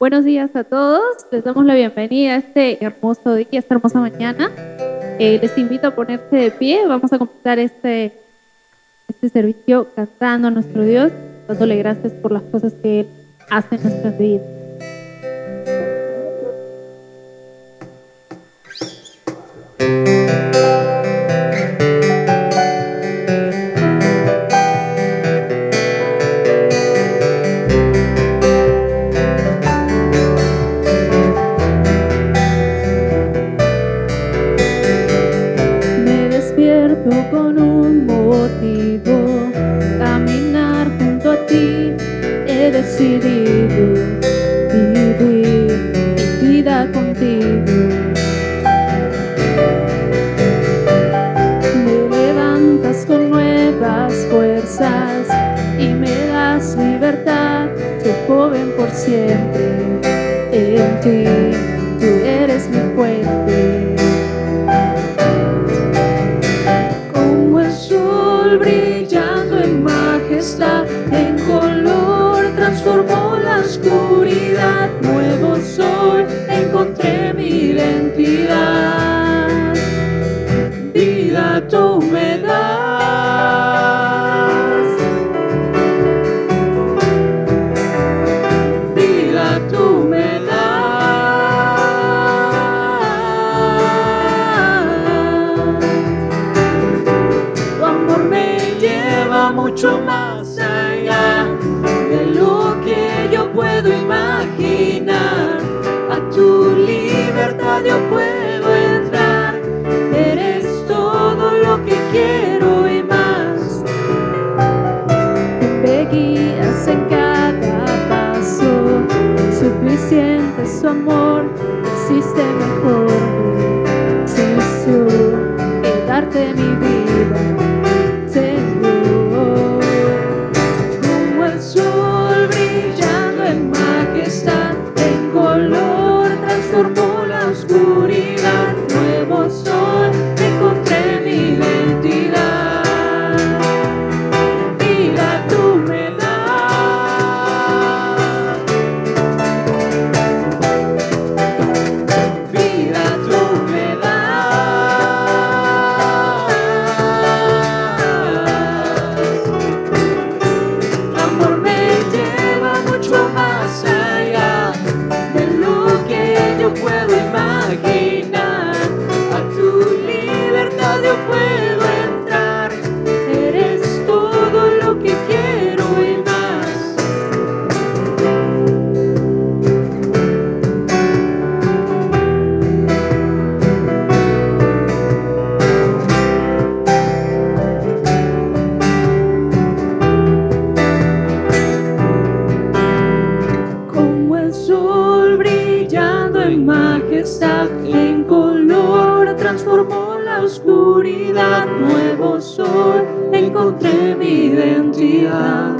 Buenos días a todos, les damos la bienvenida a este hermoso día, esta hermosa mañana. Les invito a ponerse de pie, vamos a completar este servicio cantando a nuestro Dios, dándole gracias por las cosas que Él hace en nuestras vidas. vida contigo. Me levantas con nuevas fuerzas y me das libertad. Soy joven por siempre en ti, tú eres mi fuente. Como el sol brillando en majestad, en color transformó la oscuridad. Nuevo sol, encontré mi identidad. Vida tú me das, vida tú me das. Tu amor me lleva mucho más allá de lo que yo puedo imaginar. A tu libertad yo puedo entrar. Eres todo lo que quiero y más. Me guías en cada paso. Suficiente su amor, existe mejor decisión que darte mi vida, Señor. Como el sol brillando en majestad, en color transformó la oscuridad. Nuevo sol, encontré mi identidad. Vida tú me das, vida tú me das. Tu amor me lleva mucho más allá de lo que yo puedo imaginar. A tu libertad yo puedo entrar. Eres todo lo que quiero y más. Como el sol brillando en majestad, en color transformó la oscuridad. Nuevo sol, encontré mi identidad.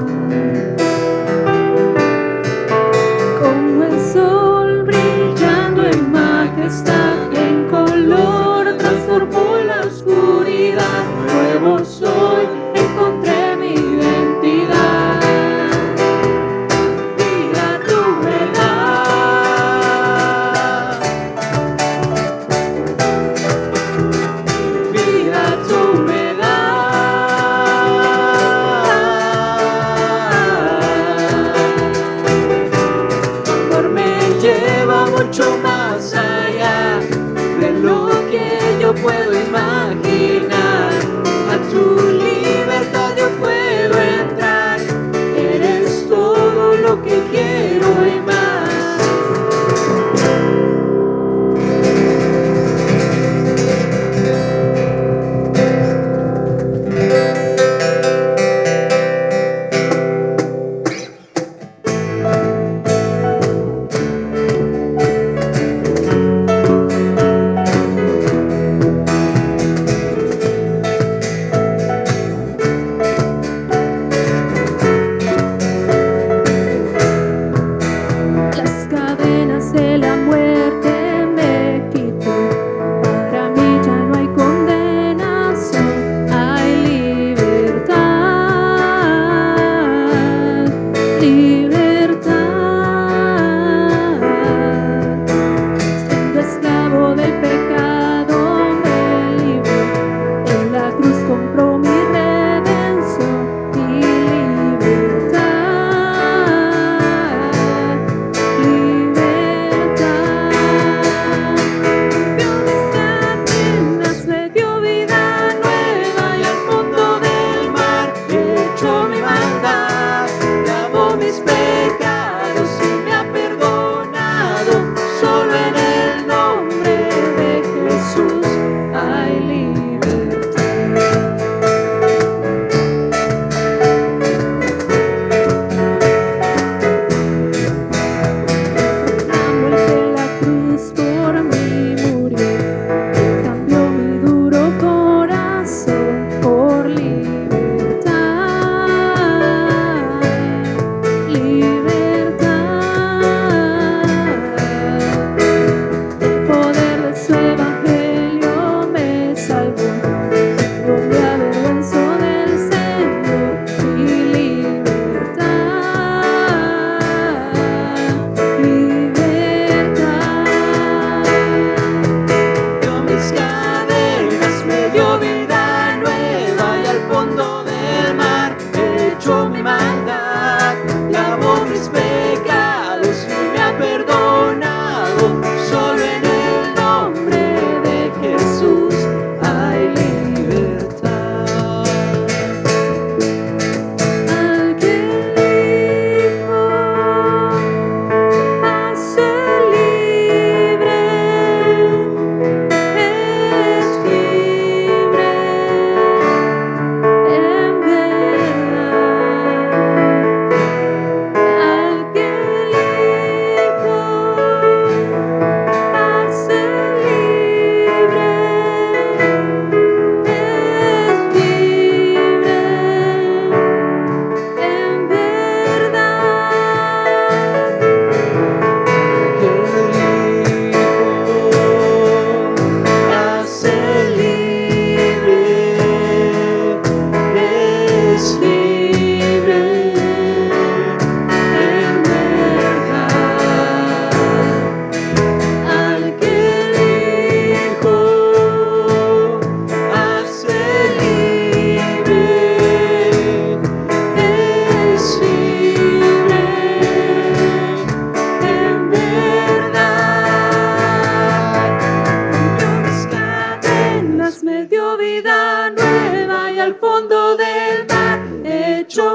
Como el sol brillando en majestad, en color transformó la oscuridad. Nuevo sol, encontré mi identidad. Vida tú me das, vida tú me das. Tu amor me lleva mucho más allá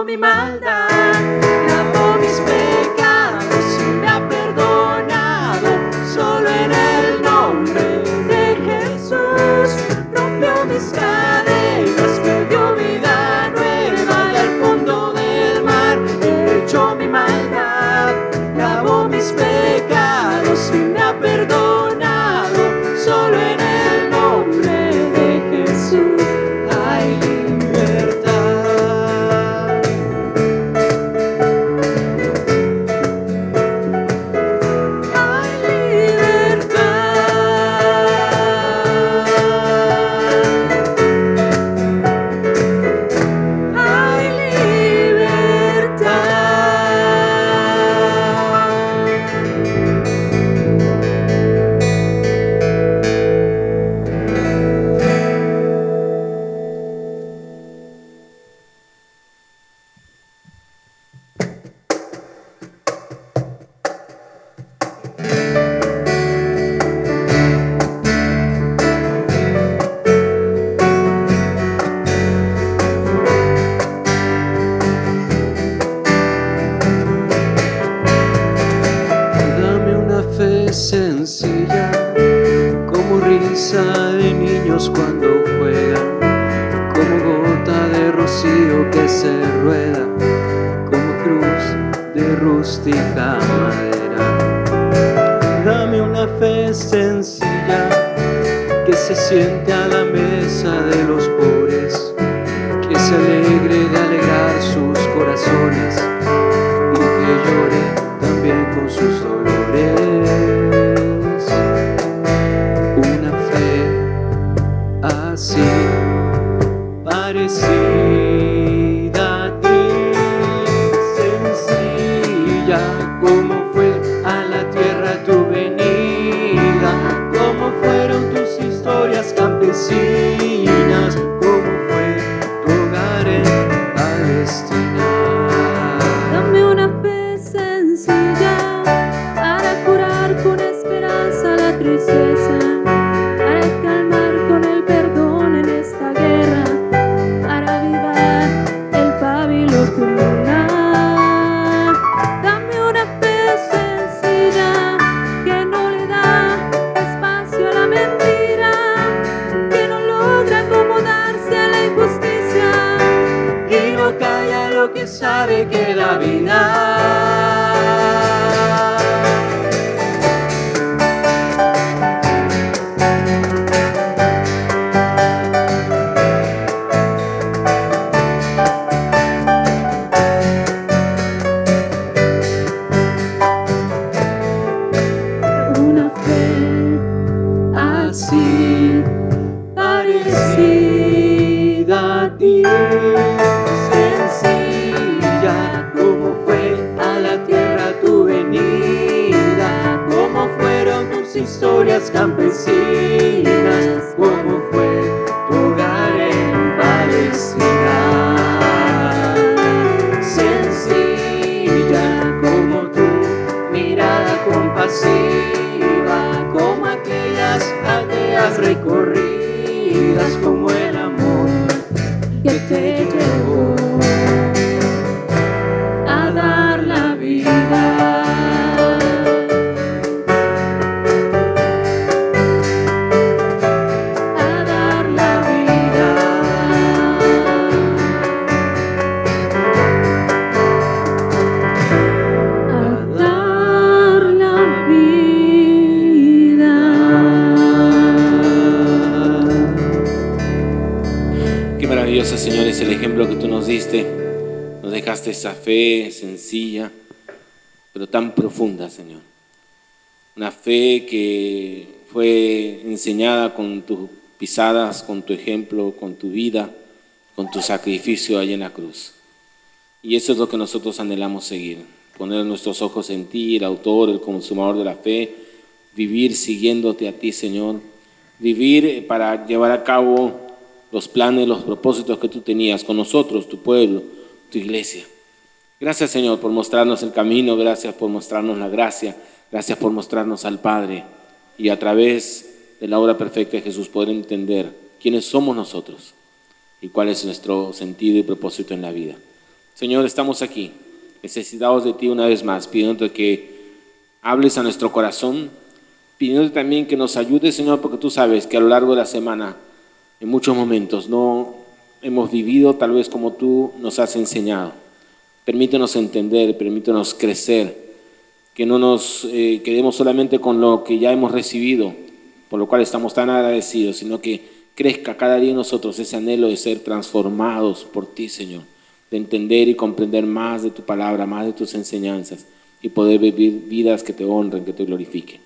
mi maldad, lavó mis pecados y me ha perdonado. Solo en el nombre de Jesús rompió mis cadenas, me dio vida nueva y al fondo del mar echó mi maldad, lavó mis pecados y me ha perdonado. Solo en el nombre de Jesús hay libertad. Sencilla, como risa de niños cuando juegan, como gota de rocío que se rueda, como cruz de rústica madera. Dame una fe sencilla, que se siente a la mesa de los pobres, que se alegre de alegrar sus corazones y que llore también con sus dolores. Una fe así, parecida a ti, sencilla, como fue a la tierra tu venida, como fueron tus historias campesinas, como fue tu hogar en Palestina. Dame una fe sencilla para curar con esperanza la tristeza, para calmar con el perdón en esta guerra, para avivar el pábilo que mora. Dame una fe sencilla que no le da espacio a la mentira, que no logra acomodarse a la injusticia Y no calla lo que sabe que da vida. una fe Así, parecida a ti, sencilla, como fue a la tierra tu venida, como fueron tus historias campesinas, como fue tu hogar en Palestina. Sencilla como tu mirada compasiva, como aquellas aldeas recorridas, como el amor que te llevó a dar la vida. A dar la vida. a dar la vida. Qué maravilloso, Señor, es el ejemplo que tú nos diste. Nos dejaste esa fe sencilla, pero tan profunda, Señor. Una fe que fue enseñada con tus pisadas, con tu ejemplo, con tu vida, con tu sacrificio allí en la cruz. Y eso es lo que nosotros anhelamos seguir. Poner nuestros ojos en ti, el autor, el consumador de la fe, vivir siguiéndote a ti, Señor. Vivir para llevar a cabo los planes, los propósitos que tú tenías con nosotros, tu pueblo, tu iglesia. Gracias, Señor, por mostrarnos el camino, gracias por mostrarnos la gracia, gracias por mostrarnos al Padre y a través de la obra perfecta de Jesús poder entender quiénes somos nosotros y cuál es nuestro sentido y propósito en la vida. Señor, estamos aquí, necesitados de ti una vez más, pidiéndote que hables a nuestro corazón, pidiéndote también que nos ayudes, Señor, porque tú sabes que a lo largo de la semana, en muchos momentos, no hemos vivido tal vez como tú nos has enseñado. Permítenos entender, permítenos crecer, que no nos quedemos solamente con lo que ya hemos recibido, por lo cual estamos tan agradecidos, sino que crezca cada día en nosotros ese anhelo de ser transformados por ti, Señor, de entender y comprender más de tu palabra, más de tus enseñanzas y poder vivir vidas que te honren, que te glorifiquen.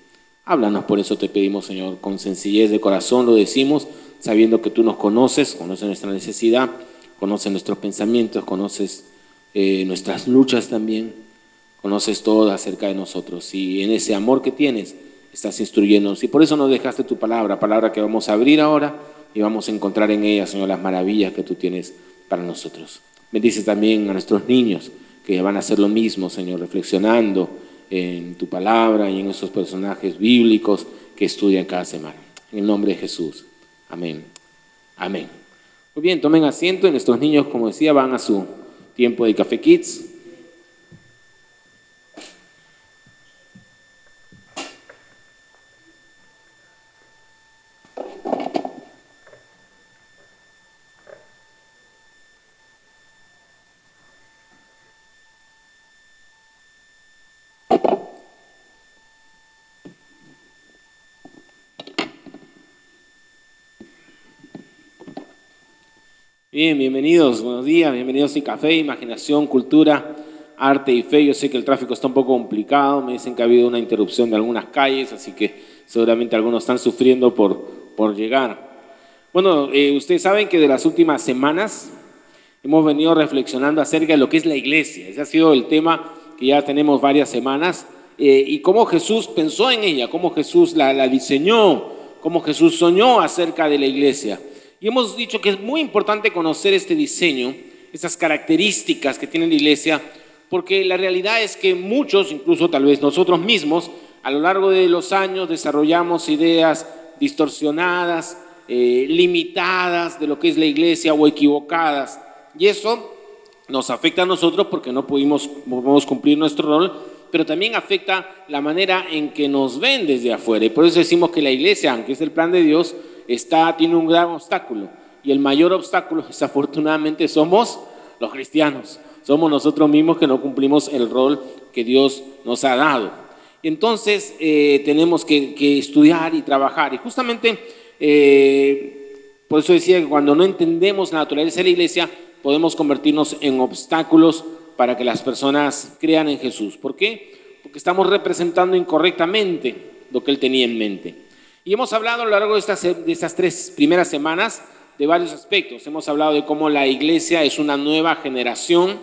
Háblanos, por eso te pedimos, Señor, con sencillez de corazón lo decimos, sabiendo que tú nos conoces nuestra necesidad, conoces nuestros pensamientos, conoces nuestras luchas también, conoces todo acerca de nosotros y en ese amor que tienes estás instruyéndonos y por eso nos dejaste tu palabra que vamos a abrir ahora y vamos a encontrar en ella, Señor, las maravillas que tú tienes para nosotros. Bendice también a nuestros niños que van a hacer lo mismo, Señor, reflexionando en tu palabra y en esos personajes bíblicos que estudian cada semana. En el nombre de Jesús. Amén. Amén. Muy bien, tomen asiento y nuestros niños, como decía, van a su tiempo de Café Kids. Bien, bienvenidos, buenos días, bienvenidos a Café, Imaginación, Cultura, Arte y Fe. Yo sé que el tráfico está un poco complicado, me dicen que ha habido una interrupción de algunas calles, así que seguramente algunos están sufriendo por llegar. Bueno, ustedes saben que de las últimas semanas hemos venido reflexionando acerca de lo que es la iglesia. Ese ha sido el tema que ya tenemos varias semanas y cómo Jesús pensó en ella, cómo Jesús la diseñó, cómo Jesús soñó acerca de la iglesia. Y hemos dicho que es muy importante conocer este diseño, estas características que tiene la iglesia, porque la realidad es que muchos, incluso tal vez nosotros mismos, a lo largo de los años desarrollamos ideas distorsionadas, limitadas de lo que es la iglesia o equivocadas. Y eso nos afecta a nosotros porque no podemos cumplir nuestro rol, pero también afecta la manera en que nos ven desde afuera. Y por eso decimos que la iglesia, aunque es el plan de Dios, tiene un gran obstáculo y el mayor obstáculo desafortunadamente somos los cristianos, somos nosotros mismos que no cumplimos el rol que Dios nos ha dado. Entonces tenemos que estudiar y trabajar y justamente por eso decía que cuando no entendemos la naturaleza de la iglesia podemos convertirnos en obstáculos para que las personas crean en Jesús. ¿Por qué? Porque estamos representando incorrectamente lo que Él tenía en mente. Y hemos hablado a lo largo de estas 3 primeras semanas de varios aspectos. Hemos hablado de cómo la iglesia es una nueva generación.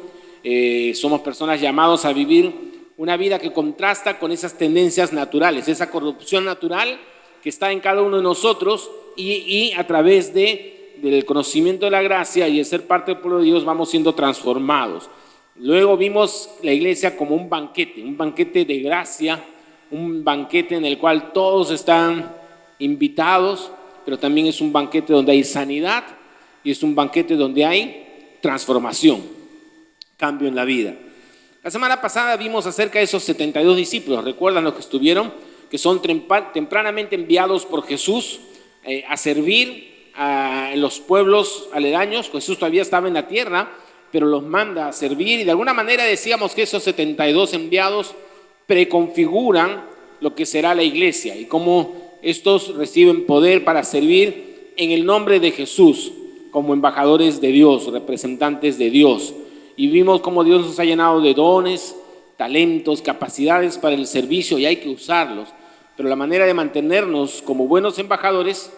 Somos personas llamados a vivir una vida que contrasta con esas tendencias naturales, esa corrupción natural que está en cada uno de nosotros y a través del conocimiento de la gracia y el ser parte del pueblo de Dios vamos siendo transformados. Luego vimos la iglesia como un banquete de gracia, un banquete en el cual todos están invitados, pero también es un banquete donde hay sanidad y es un banquete donde hay transformación, cambio en la vida. La semana pasada vimos acerca de esos 72 discípulos, recuerdan los que estuvieron, que son tempranamente enviados por Jesús a servir en los pueblos aledaños. Jesús todavía estaba en la tierra, pero los manda a servir y de alguna manera decíamos que esos 72 enviados preconfiguran lo que será la iglesia y cómo estos reciben poder para servir en el nombre de Jesús como embajadores de Dios, representantes de Dios. Y vimos cómo Dios nos ha llenado de dones, talentos, capacidades para el servicio y hay que usarlos. Pero la manera de mantenernos como buenos embajadores,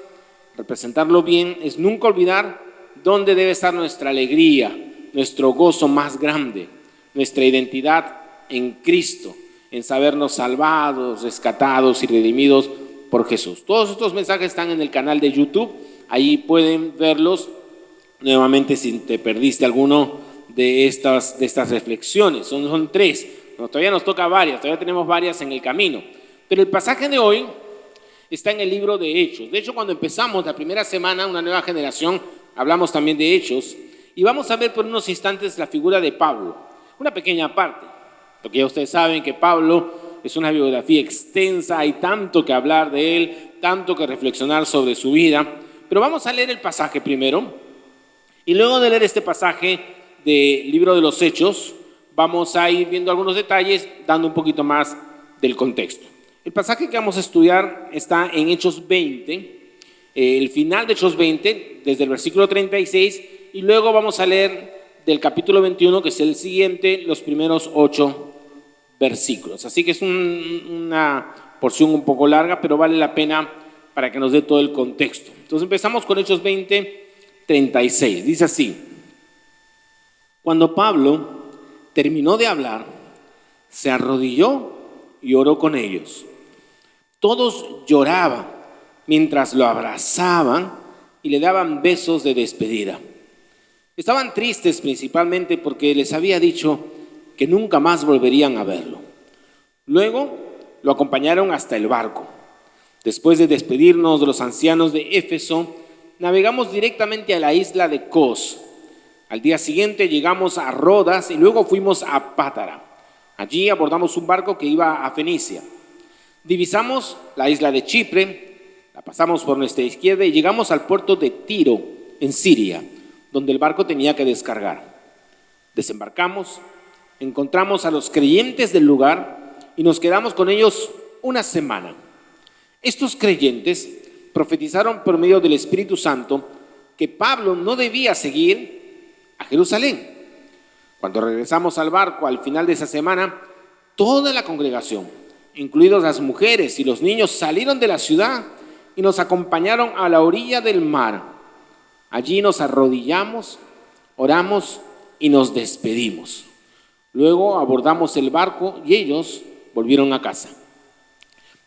representarlo bien, es nunca olvidar dónde debe estar nuestra alegría, nuestro gozo más grande, nuestra identidad en Cristo, en sabernos salvados, rescatados y redimidos por Jesús. Todos estos mensajes están en el canal de YouTube, ahí pueden verlos nuevamente si te perdiste alguno de estas reflexiones. Son 3, todavía nos toca varias, todavía tenemos varias en el camino, pero el pasaje de hoy está en el libro de Hechos. De hecho, cuando empezamos la primera semana, una nueva generación, hablamos también de Hechos Y vamos a ver por unos instantes la figura de Pablo, una pequeña parte, porque ya ustedes saben que Pablo es una biografía extensa, hay tanto que hablar de él, tanto que reflexionar sobre su vida, pero vamos a leer el pasaje primero, y luego de leer este pasaje del libro de los Hechos, vamos a ir viendo algunos detalles, dando un poquito más del contexto. El pasaje que vamos a estudiar está en Hechos 20, el final de Hechos 20, desde el versículo 36, y luego vamos a leer del capítulo 21, que es el siguiente, los primeros 8 versículos. Así que es una porción un poco larga, pero vale la pena para que nos dé todo el contexto. Entonces empezamos con Hechos 20, 36. Dice así: cuando Pablo terminó de hablar, se arrodilló y oró con ellos. Todos lloraban mientras lo abrazaban y le daban besos de despedida. Estaban tristes principalmente porque les había dicho que nunca más volverían a verlo. Luego lo acompañaron hasta el barco. Después de despedirnos de los ancianos de Éfeso, navegamos directamente a la isla de Cos. Al día siguiente llegamos a Rodas y luego fuimos a Pátara. Allí abordamos un barco que iba a Fenicia. Divisamos la isla de Chipre, la pasamos por nuestra izquierda y llegamos al puerto de Tiro, en Siria, donde el barco tenía que descargar. Desembarcamos, encontramos a los creyentes del lugar y nos quedamos con ellos una semana. Estos creyentes profetizaron por medio del Espíritu Santo que Pablo no debía seguir a Jerusalén. Cuando regresamos al barco al final de esa semana, toda la congregación, incluidos las mujeres y los niños, salieron de la ciudad y nos acompañaron a la orilla del mar. Allí nos arrodillamos, oramos y nos despedimos. Luego abordamos el barco y ellos volvieron a casa.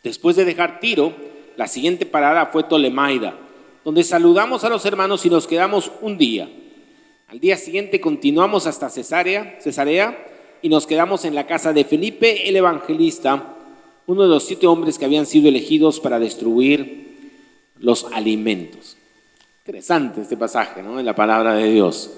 Después de dejar Tiro, la siguiente parada fue Tolemaida, donde saludamos a los hermanos y nos quedamos un día. Al día siguiente continuamos hasta Cesarea y nos quedamos en la casa de Felipe el Evangelista, uno de los 7 hombres que habían sido elegidos para distribuir los alimentos. Interesante este pasaje, ¿no? En la palabra de Dios.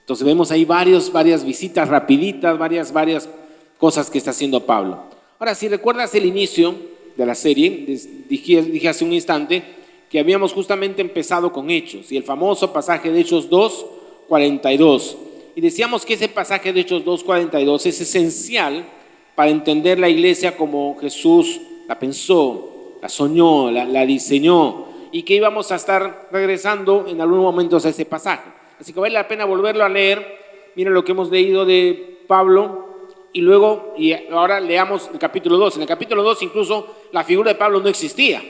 Entonces vemos ahí varias visitas rapiditas, varias cosas que está haciendo Pablo. Ahora, si recuerdas el inicio de la serie, dije hace un instante que habíamos justamente empezado con Hechos y el famoso pasaje de Hechos 2:42. Y decíamos que ese pasaje de Hechos 2:42 es esencial para entender la iglesia como Jesús la pensó, la soñó, la diseñó, y que íbamos a estar regresando en algunos momentos a ese pasaje. Así que vale la pena volverlo a leer. Miren lo que hemos leído de Pablo y ahora leamos el capítulo 2. En el capítulo 2 incluso la figura de Pablo no existía.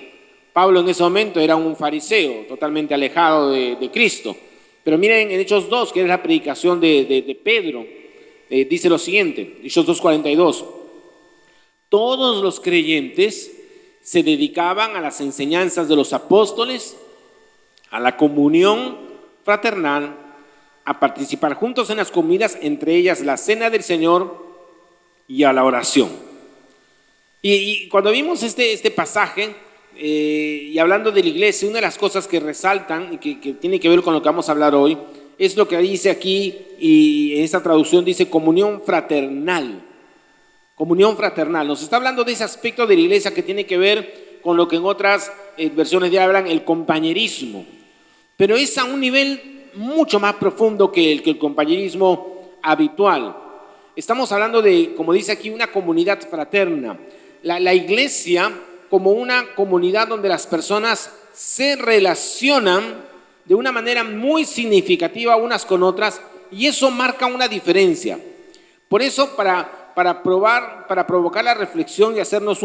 Pablo en ese momento era un fariseo totalmente alejado de Cristo. Pero miren en Hechos 2, que es la predicación de Pedro, dice lo siguiente, Hechos 2:42. Todos los creyentes se dedicaban a las enseñanzas de los apóstoles, a la comunión fraternal, a participar juntos en las comidas, entre ellas la cena del Señor y a la oración. Y cuando vimos este pasaje, y hablando de la iglesia, una de las cosas que resaltan y que tiene que ver con lo que vamos a hablar hoy, es lo que dice aquí, y en esta traducción dice comunión fraternal. Comunión fraternal. Nos está hablando de ese aspecto de la iglesia que tiene que ver con lo que en otras versiones ya hablan el compañerismo. Pero es a un nivel mucho más profundo que el compañerismo habitual. Estamos hablando de, como dice aquí, una comunidad fraterna. La iglesia como una comunidad donde las personas se relacionan de una manera muy significativa unas con otras, y eso marca una diferencia. Por eso, para provocar la reflexión y hacernos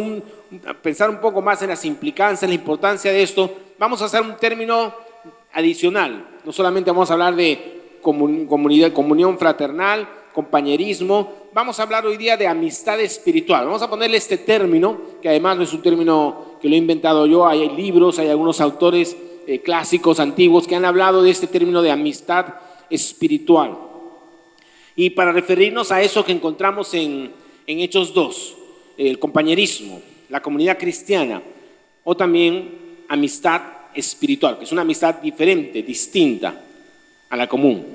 pensar un poco más en las implicancias, la importancia de esto, vamos a hacer un término adicional. No solamente vamos a hablar de comunión fraternal, compañerismo, vamos a hablar hoy día de amistad espiritual. Vamos a ponerle este término, que además no es un término que lo he inventado yo, hay libros, hay algunos autores clásicos, antiguos, que han hablado de este término de amistad espiritual. Y para referirnos a eso que encontramos en Hechos 2, el compañerismo, la comunidad cristiana, o también amistad espiritual, que es una amistad diferente, distinta a la común.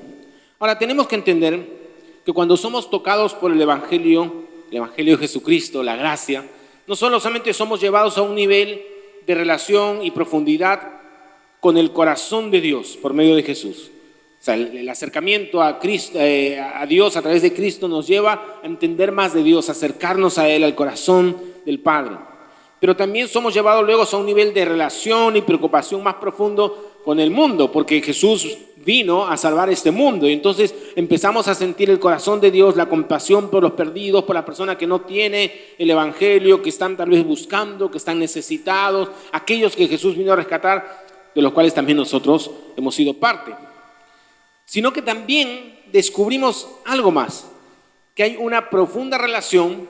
Ahora, tenemos que entender que cuando somos tocados por el Evangelio de Jesucristo, la gracia, no solamente somos llevados a un nivel de relación y profundidad con el corazón de Dios por medio de Jesús. O sea, el acercamiento a Cristo, a Dios a través de Cristo nos lleva a entender más de Dios, a acercarnos a Él, al corazón del Padre. Pero también somos llevados luego a un nivel de relación y preocupación más profundo con el mundo, porque Jesús vino a salvar este mundo y entonces empezamos a sentir el corazón de Dios, la compasión por los perdidos, por la persona que no tiene el Evangelio, que están tal vez buscando, que están necesitados, aquellos que Jesús vino a rescatar, de los cuales también nosotros hemos sido parte. Sino que también descubrimos algo más, que hay una profunda relación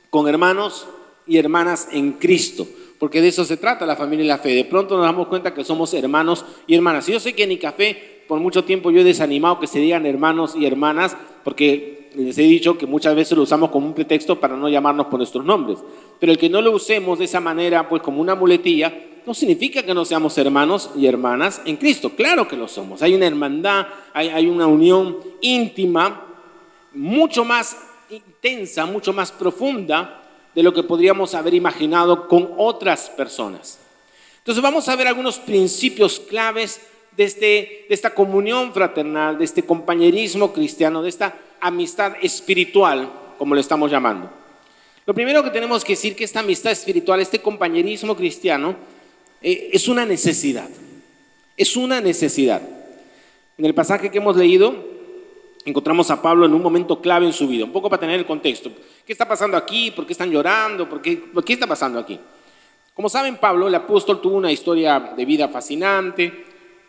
con hermanos y hermanas en Cristo, porque de eso se trata la familia y la fe. De pronto nos damos cuenta que somos hermanos y hermanas. Y yo sé que en Icafé por mucho tiempo yo he desanimado que se digan hermanos y hermanas, porque les he dicho que muchas veces lo usamos como un pretexto para no llamarnos por nuestros nombres. Pero el que no lo usemos de esa manera, pues como una muletilla, no significa que no seamos hermanos y hermanas en Cristo. Claro que lo somos. Hay una hermandad, hay una unión íntima, mucho más intensa, mucho más profunda de lo que podríamos haber imaginado con otras personas. Entonces vamos a ver algunos principios claves de esta comunión fraternal, de este compañerismo cristiano, de esta amistad espiritual, como le estamos llamando. Lo primero que tenemos que decir que esta amistad espiritual, este compañerismo cristiano, es una necesidad. Es una necesidad. En el pasaje que hemos leído, encontramos a Pablo en un momento clave en su vida, un poco para tener el contexto. ¿Qué está pasando aquí? ¿Por qué están llorando? ¿Por qué está pasando aquí? Como saben, Pablo, el apóstol, tuvo una historia de vida fascinante.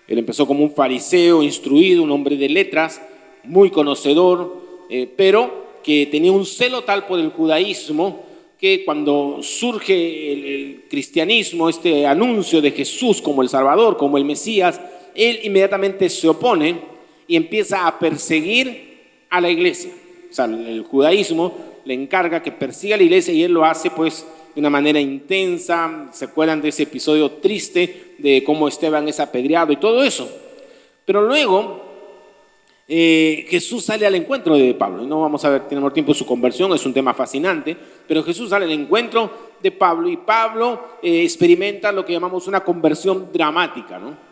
Él empezó como un fariseo instruido, un hombre de letras, muy conocedor, pero que tenía un celo tal por el judaísmo que cuando surge el cristianismo, este anuncio de Jesús como el Salvador, como el Mesías, él inmediatamente se opone y empieza a perseguir a la iglesia. O sea, el judaísmo le encarga que persiga a la iglesia y él lo hace pues de una manera intensa. ¿Se acuerdan de ese episodio triste de cómo Esteban es apedreado y todo eso? Pero luego Jesús sale al encuentro de Pablo. No vamos a ver, tenemos tiempo de su conversión, es un tema fascinante, pero Jesús sale al encuentro de Pablo y Pablo experimenta lo que llamamos una conversión dramática, ¿no?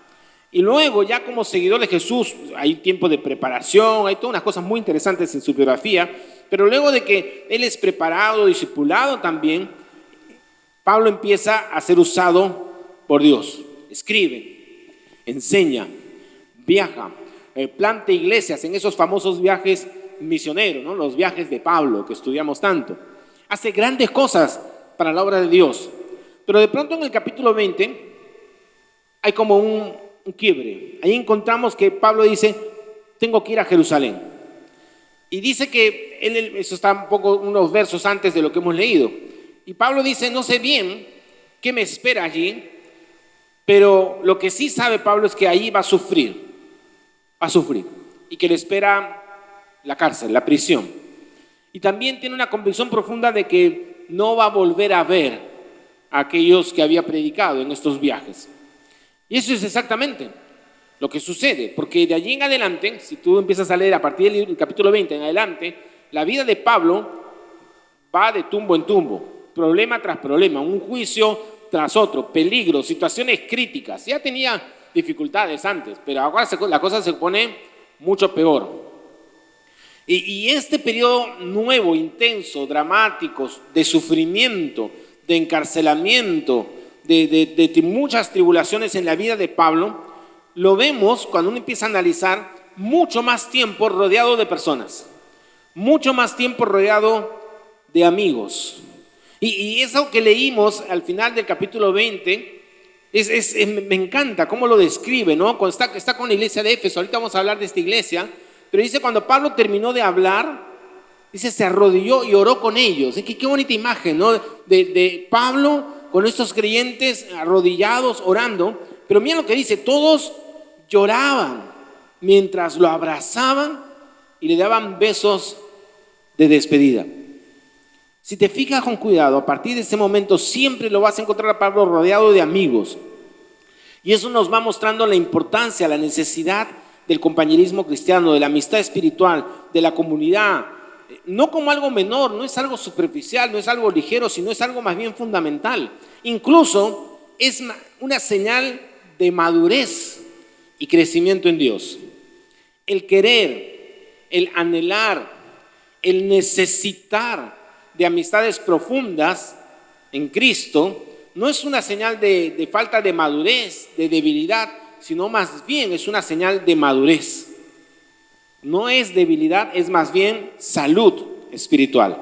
Y luego ya como seguidor de Jesús hay tiempo de preparación, hay todas unas cosas muy interesantes en su biografía, pero luego de que él es preparado, discipulado también, Pablo empieza a ser usado por Dios. Escribe, enseña, viaja, planta iglesias en esos famosos viajes misioneros, ¿no? Los viajes de Pablo que estudiamos tanto. Hace grandes cosas para la obra de Dios. Pero de pronto en el capítulo 20 hay como un quiebre. Ahí encontramos que Pablo dice, tengo que ir a Jerusalén. Y dice que, eso está un poco unos versos antes de lo que hemos leído. Y Pablo dice, no sé bien qué me espera allí, pero lo que sí sabe Pablo es que allí va a sufrir, y que le espera la cárcel, la prisión. Y también tiene una convicción profunda de que no va a volver a ver a aquellos que había predicado en estos viajes. Y eso es exactamente lo que sucede, porque de allí en adelante, si tú empiezas a leer a partir del capítulo 20 en adelante, la vida de Pablo va de tumbo en tumbo, problema tras problema, un juicio tras otro, peligros, situaciones críticas. Ya tenía dificultades antes, pero ahora la cosa se pone mucho peor. Y este periodo nuevo, intenso, dramático, de sufrimiento, de encarcelamiento, de muchas tribulaciones en la vida de Pablo, lo vemos cuando uno empieza a analizar mucho más tiempo rodeado de personas, mucho más tiempo rodeado de amigos. Y eso que leímos al final del capítulo 20, me encanta cómo lo describe, ¿no? Cuando está con la iglesia de Éfeso, ahorita vamos a hablar de esta iglesia, pero dice cuando Pablo terminó de hablar, dice se arrodilló y oró con ellos. Qué bonita imagen, ¿no? De Pablo con estos creyentes arrodillados orando, pero mira lo que dice, todos lloraban mientras lo abrazaban y le daban besos de despedida. Si te fijas con cuidado, a partir de ese momento siempre lo vas a encontrar a Pablo rodeado de amigos. Y eso nos va mostrando la importancia, la necesidad del compañerismo cristiano, de la amistad espiritual, de la comunidad, no como algo menor, no es algo superficial, no es algo ligero, sino es algo más bien fundamental. Incluso es una señal de madurez y crecimiento en Dios. El querer, el anhelar, el necesitar de amistades profundas en Cristo no es una señal de falta de madurez, de debilidad, sino más bien es una señal de madurez. No es debilidad, es más bien salud espiritual.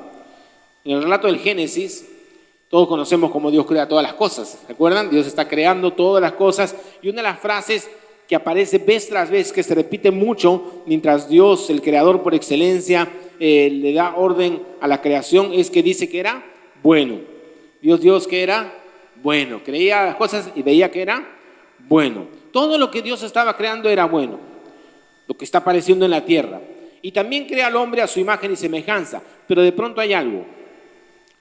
En el relato del Génesis, todos conocemos cómo Dios crea todas las cosas. ¿Se acuerdan? Dios está creando todas las cosas. Y una de las frases que aparece vez tras vez, que se repite mucho mientras Dios, el creador por excelencia, le da orden a la creación, es que dice que era bueno. Dios que era bueno. Creía las cosas y veía que era bueno. Todo lo que Dios estaba creando era bueno, lo que está apareciendo en la tierra. Y también crea al hombre a su imagen y semejanza. Pero de pronto hay algo.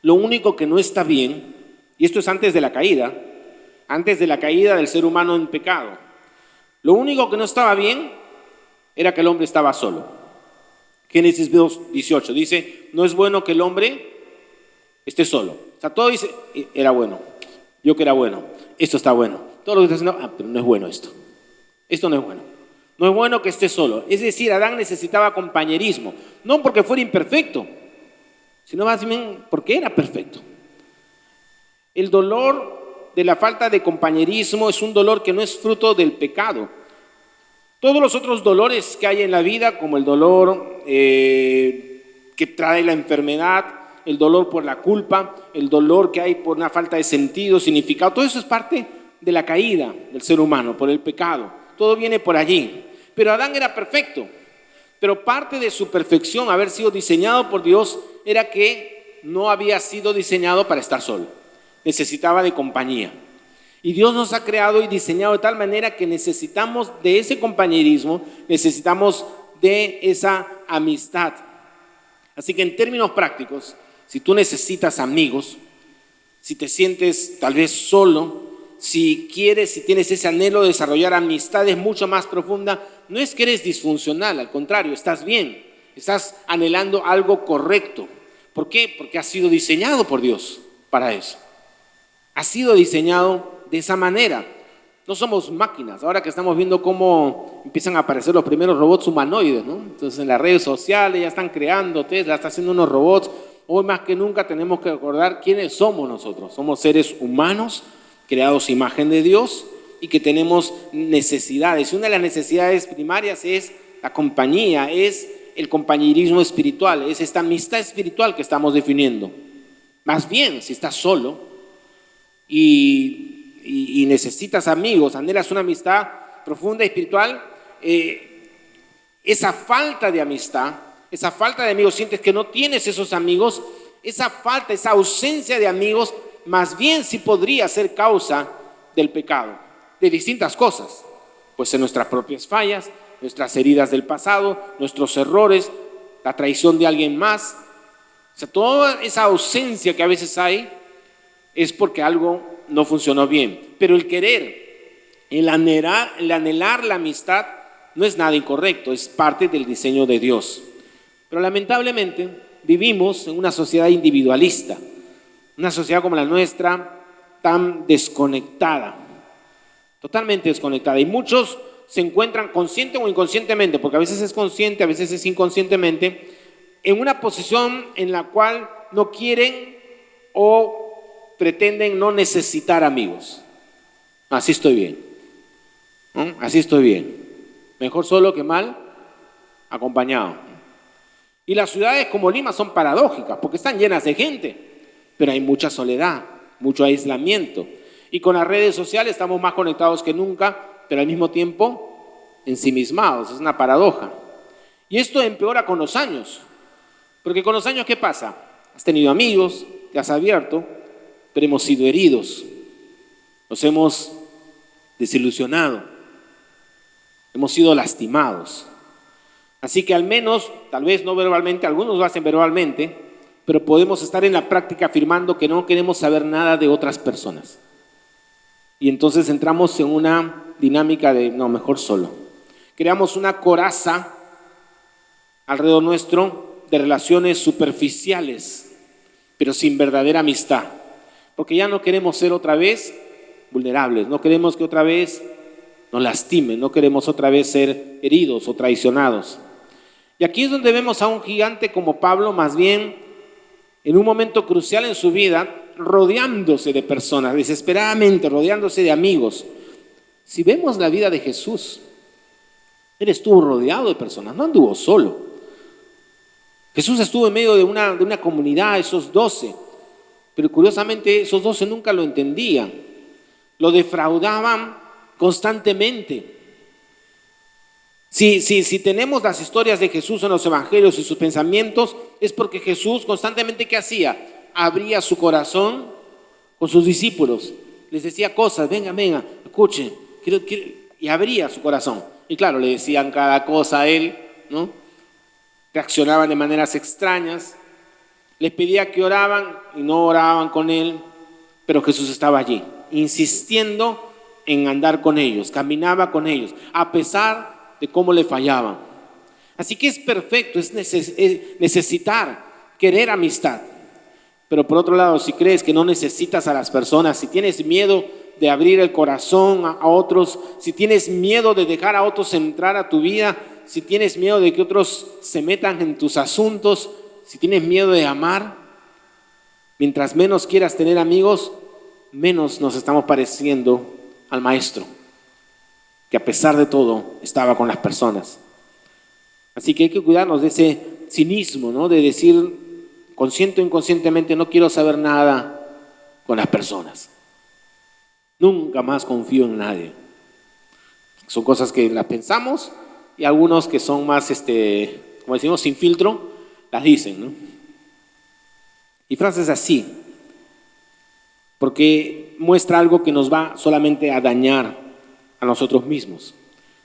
Lo único que no está bien, y esto es antes de la caída del ser humano en pecado. Lo único que no estaba bien era que el hombre estaba solo. Génesis 2:18 dice, no es bueno que el hombre esté solo. O sea, todo dice, era bueno, yo que era bueno, esto está bueno. Todo lo que está haciendo, pero no es bueno esto. Esto no es bueno. No es bueno que esté solo. Es decir, Adán necesitaba compañerismo. No porque fuera imperfecto, sino más bien porque era perfecto. El dolor de la falta de compañerismo es un dolor que no es fruto del pecado. Todos los otros dolores que hay en la vida, como el dolor que trae la enfermedad, el dolor por la culpa, el dolor que hay por una falta de sentido, significado, todo eso es parte de la caída del ser humano, por el pecado. Todo viene por allí. Pero Adán era perfecto. Pero parte de su perfección, haber sido diseñado por Dios, era que no había sido diseñado para estar solo. Necesitaba de compañía. Y Dios nos ha creado y diseñado de tal manera que necesitamos de ese compañerismo, necesitamos de esa amistad. Así que en términos prácticos, si tú necesitas amigos, si te sientes tal vez solo, si tienes ese anhelo de desarrollar amistades mucho más profundas, no es que eres disfuncional, al contrario, estás bien, estás anhelando algo correcto. ¿Por qué? Porque has sido diseñado por Dios para eso. Has sido diseñado de esa manera. No somos máquinas. Ahora que estamos viendo cómo empiezan a aparecer los primeros robots humanoides, ¿no? Entonces en las redes sociales ya están creando, Tesla está haciendo unos robots. Hoy más que nunca tenemos que recordar quiénes somos nosotros. Somos seres humanos creados a imagen de Dios y que tenemos necesidades. Y una de las necesidades primarias es la compañía, es el compañerismo espiritual, es esta amistad espiritual que estamos definiendo. Más bien, si estás solo y necesitas amigos, anhelas una amistad profunda y espiritual, esa falta de amistad, esa falta de amigos, sientes que no tienes esos amigos, esa falta, esa ausencia de amigos, más bien sí podría ser causa del pecado, de distintas cosas. Pues en nuestras propias fallas, nuestras heridas del pasado, nuestros errores, la traición de alguien más. O sea, toda esa ausencia que a veces hay es porque algo no funcionó bien. Pero el querer, el anhelar la amistad no es nada incorrecto, es parte del diseño de Dios. Pero lamentablemente vivimos en una sociedad individualista, una sociedad como la nuestra, tan desconectada, totalmente desconectada. Y muchos se encuentran consciente o inconscientemente, porque a veces es consciente, a veces es inconscientemente, en una posición en la cual no quieren o pretenden no necesitar amigos. Así estoy bien, ¿no? Así estoy bien. Mejor solo que mal acompañado. Y las ciudades como Lima son paradójicas, porque están llenas de gente, pero hay mucha soledad, mucho aislamiento. Y con las redes sociales estamos más conectados que nunca, pero al mismo tiempo ensimismados. Es una paradoja. Y esto empeora con los años. Porque con los años, ¿qué pasa? Has tenido amigos, te has abierto, pero hemos sido heridos. Nos hemos desilusionado. Hemos sido lastimados. Así que al menos, tal vez no verbalmente, algunos lo hacen verbalmente, pero podemos estar en la práctica afirmando que no queremos saber nada de otras personas. Y entonces entramos en una dinámica de, no, mejor solo. creamos una coraza alrededor nuestro de relaciones superficiales, pero sin verdadera amistad. Porque ya no queremos ser otra vez vulnerables, no queremos que otra vez nos lastimen, no queremos otra vez ser heridos o traicionados. Y aquí es donde vemos a un gigante como Pablo, más bien en un momento crucial en su vida, rodeándose de personas, desesperadamente rodeándose de amigos. Si vemos la vida de Jesús, él estuvo rodeado de personas, no anduvo solo. Jesús estuvo en medio de una comunidad, esos 12, pero curiosamente esos 12 nunca lo entendían, lo defraudaban constantemente. Si tenemos las historias de Jesús en los evangelios y sus pensamientos, es porque Jesús constantemente, ¿qué hacía? Abría su corazón con sus discípulos, les decía cosas, venga, escuchen, quiero, y abría su corazón. Y claro, le decían cada cosa a él, ¿no? Reaccionaban de maneras extrañas, les pedía que oraban y no oraban con él, pero Jesús estaba allí, insistiendo en andar con ellos, caminaba con ellos, a pesar de cómo le fallaban. Así que es perfecto, es necesitar, querer amistad. Pero por otro lado, si crees que no necesitas a las personas, si tienes miedo de abrir el corazón a otros, si tienes miedo de dejar a otros entrar a tu vida, si tienes miedo de que otros se metan en tus asuntos, si tienes miedo de amar, mientras menos quieras tener amigos, menos nos estamos pareciendo al Maestro, que a pesar de todo estaba con las personas. Así que hay que cuidarnos de ese cinismo, ¿no? De decir consciente o inconscientemente, no quiero saber nada con las personas. Nunca más confío en nadie. Son cosas que las pensamos y algunos que son más, como decimos, sin filtro, las dicen, ¿no? Y frases así, porque muestra algo que nos va solamente a dañar a nosotros mismos.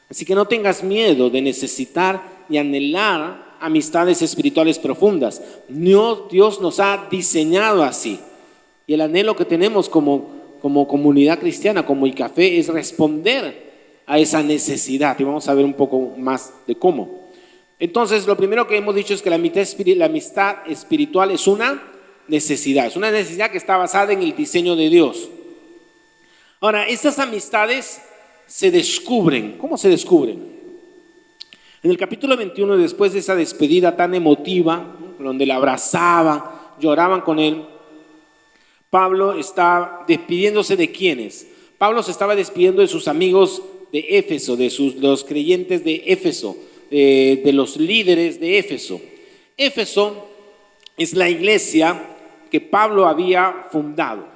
Así que no tengas miedo de necesitar y anhelar amistades espirituales profundas. Dios nos ha diseñado así. Y el anhelo que tenemos como comunidad cristiana, como ICAFE, es responder a esa necesidad. Y vamos a ver un poco más de cómo. Entonces, lo primero que hemos dicho es que la amistad espiritual es una necesidad. Es una necesidad que está basada en el diseño de Dios. Ahora, estas amistades se descubren. ¿Cómo se descubren? En el capítulo 21, después de esa despedida tan emotiva, ¿no?, donde la abrazaban, lloraban con él, Pablo está despidiéndose de ¿quiénes? Pablo se estaba despidiendo de sus amigos de Éfeso, de los creyentes de Éfeso, de los líderes de Éfeso. Éfeso es la iglesia que Pablo había fundado.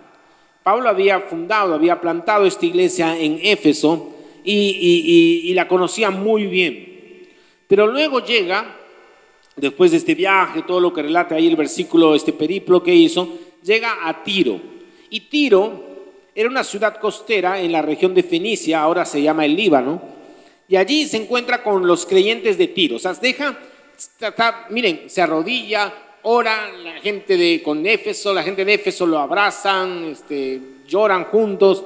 Pablo había plantado esta iglesia en Éfeso y la conocía muy bien. Pero luego llega, después de este viaje, todo lo que relata ahí el versículo, este periplo que hizo, llega a Tiro. Y Tiro era una ciudad costera en la región de Fenicia, ahora se llama el Líbano, y allí se encuentra con los creyentes de Tiro. O sea, miren, se arrodilla, ora, la gente de Éfeso lo abrazan, lloran juntos,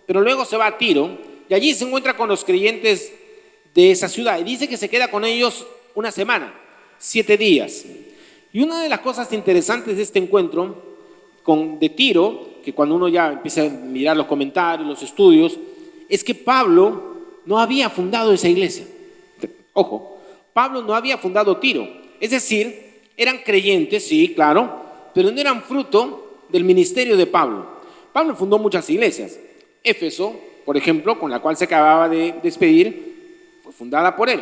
pero luego se va a Tiro y allí se encuentra con los creyentes de esa ciudad y dice que se queda con ellos una semana, 7 días. Y una de las cosas interesantes de este encuentro de Tiro, que cuando uno ya empieza a mirar los comentarios, los estudios, es que Pablo no había fundado esa iglesia. Ojo, Pablo no había fundado Tiro, es decir, eran creyentes, sí, claro, pero no eran fruto del ministerio de Pablo. Pablo fundó muchas iglesias. Éfeso, por ejemplo, con la cual se acababa de despedir, fue fundada por él.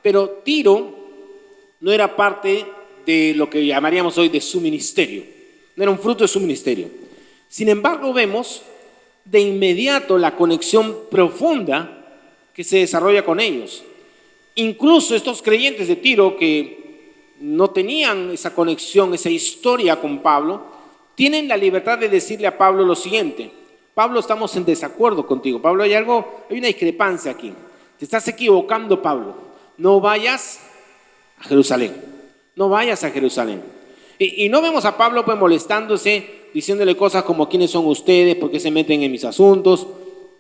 Pero Tiro no era parte de lo que llamaríamos hoy de su ministerio. No era un fruto de su ministerio. Sin embargo, vemos de inmediato la conexión profunda que se desarrolla con ellos. Incluso estos creyentes de Tiro que no tenían esa conexión, esa historia con Pablo, tienen la libertad de decirle a Pablo lo siguiente: Pablo, estamos en desacuerdo contigo. Pablo, hay una discrepancia aquí. Te estás equivocando, Pablo. No vayas a Jerusalén. No vayas a Jerusalén. Y no vemos a Pablo pues molestándose, diciéndole cosas como ¿quiénes son ustedes? ¿Por qué se meten en mis asuntos?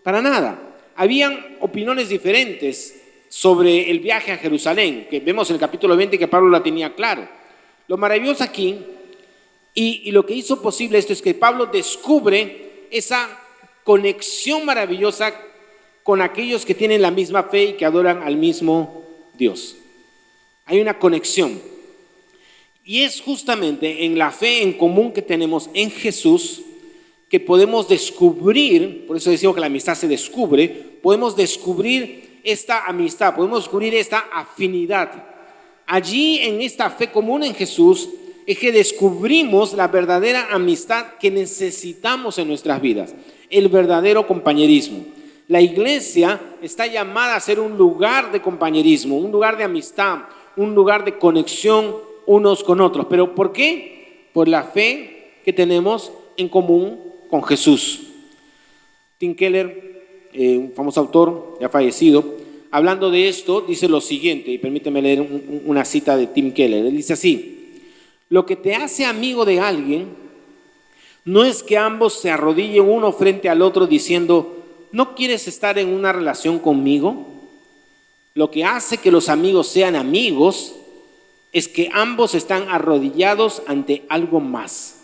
Para nada. Habían opiniones diferentes sobre el viaje a Jerusalén, que vemos en el capítulo 20 que Pablo la tenía claro. Lo maravilloso aquí, y lo que hizo posible esto, es que Pablo descubre esa conexión maravillosa con aquellos que tienen la misma fe y que adoran al mismo Dios. Hay una conexión. Y es justamente en la fe en común que tenemos en Jesús que podemos descubrir, por eso decimos que la amistad se descubre, podemos descubrir esta amistad, podemos descubrir esta afinidad. Allí en esta fe común en Jesús es que descubrimos la verdadera amistad que necesitamos en nuestras vidas, el verdadero compañerismo. La iglesia está llamada a ser un lugar de compañerismo, un lugar de amistad, un lugar de conexión unos con otros. ¿Pero por qué? Por la fe que tenemos en común con Jesús. Tim Keller, un famoso autor ya fallecido, hablando de esto, dice lo siguiente, y permíteme leer una cita de Tim Keller. Él dice así: lo que te hace amigo de alguien no es que ambos se arrodillen uno frente al otro diciendo, ¿no quieres estar en una relación conmigo? Lo que hace que los amigos sean amigos es que ambos están arrodillados ante algo más.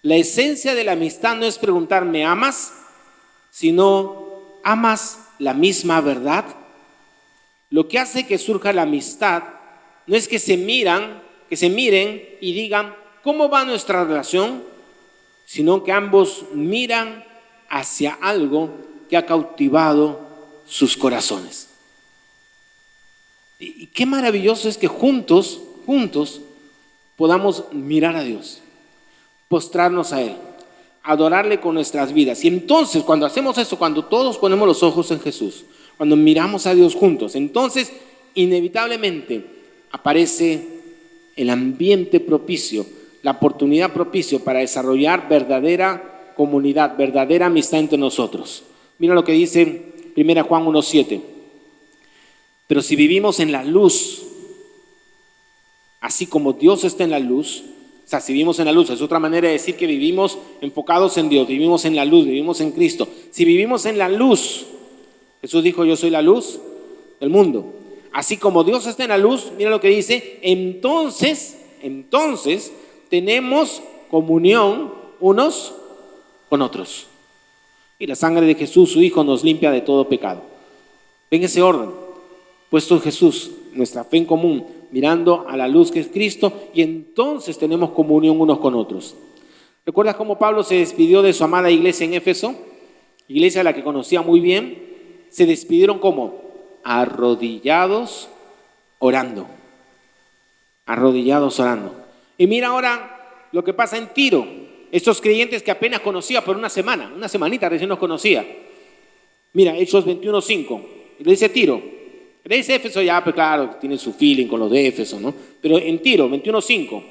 La esencia de la amistad no es preguntar ¿me amas?, sino ¿amas la misma verdad? Lo que hace que surja la amistad no es que se miren y digan ¿cómo va nuestra relación?, sino que ambos miran hacia algo que ha cautivado sus corazones. Y qué maravilloso es que juntos podamos mirar a Dios, postrarnos a Él, adorarle con nuestras vidas. Y entonces cuando hacemos eso, cuando todos ponemos los ojos en Jesús, cuando miramos a Dios juntos, entonces inevitablemente aparece el ambiente propicio, la oportunidad propicio para desarrollar verdadera comunidad, verdadera amistad entre nosotros. Mira lo que dice 1 Juan 1:7. Pero si vivimos en la luz, así como Dios está en la luz, o sea, si vivimos en la luz, es otra manera de decir que vivimos enfocados en Dios, vivimos en la luz, vivimos en Cristo. Si vivimos en la luz, Jesús dijo, yo soy la luz del mundo. Así como Dios está en la luz, mira lo que dice, entonces tenemos comunión unos con otros. Y la sangre de Jesús, su Hijo, nos limpia de todo pecado. Ven ese orden, puesto en Jesús, nuestra fe en común, mirando a la luz que es Cristo, y entonces tenemos comunión unos con otros. ¿Recuerdas cómo Pablo se despidió de su amada iglesia en Éfeso? Iglesia a la que conocía muy bien. Se despidieron como arrodillados orando. Arrodillados orando. Y mira ahora lo que pasa en Tiro. Estos creyentes que apenas conocía por una semanita recién los conocía. Mira, Hechos 21:5. Le dice Tiro. Le dice Éfeso ya, pues claro, tiene su feeling con los de Éfeso, ¿no? Pero en Tiro, 21:5.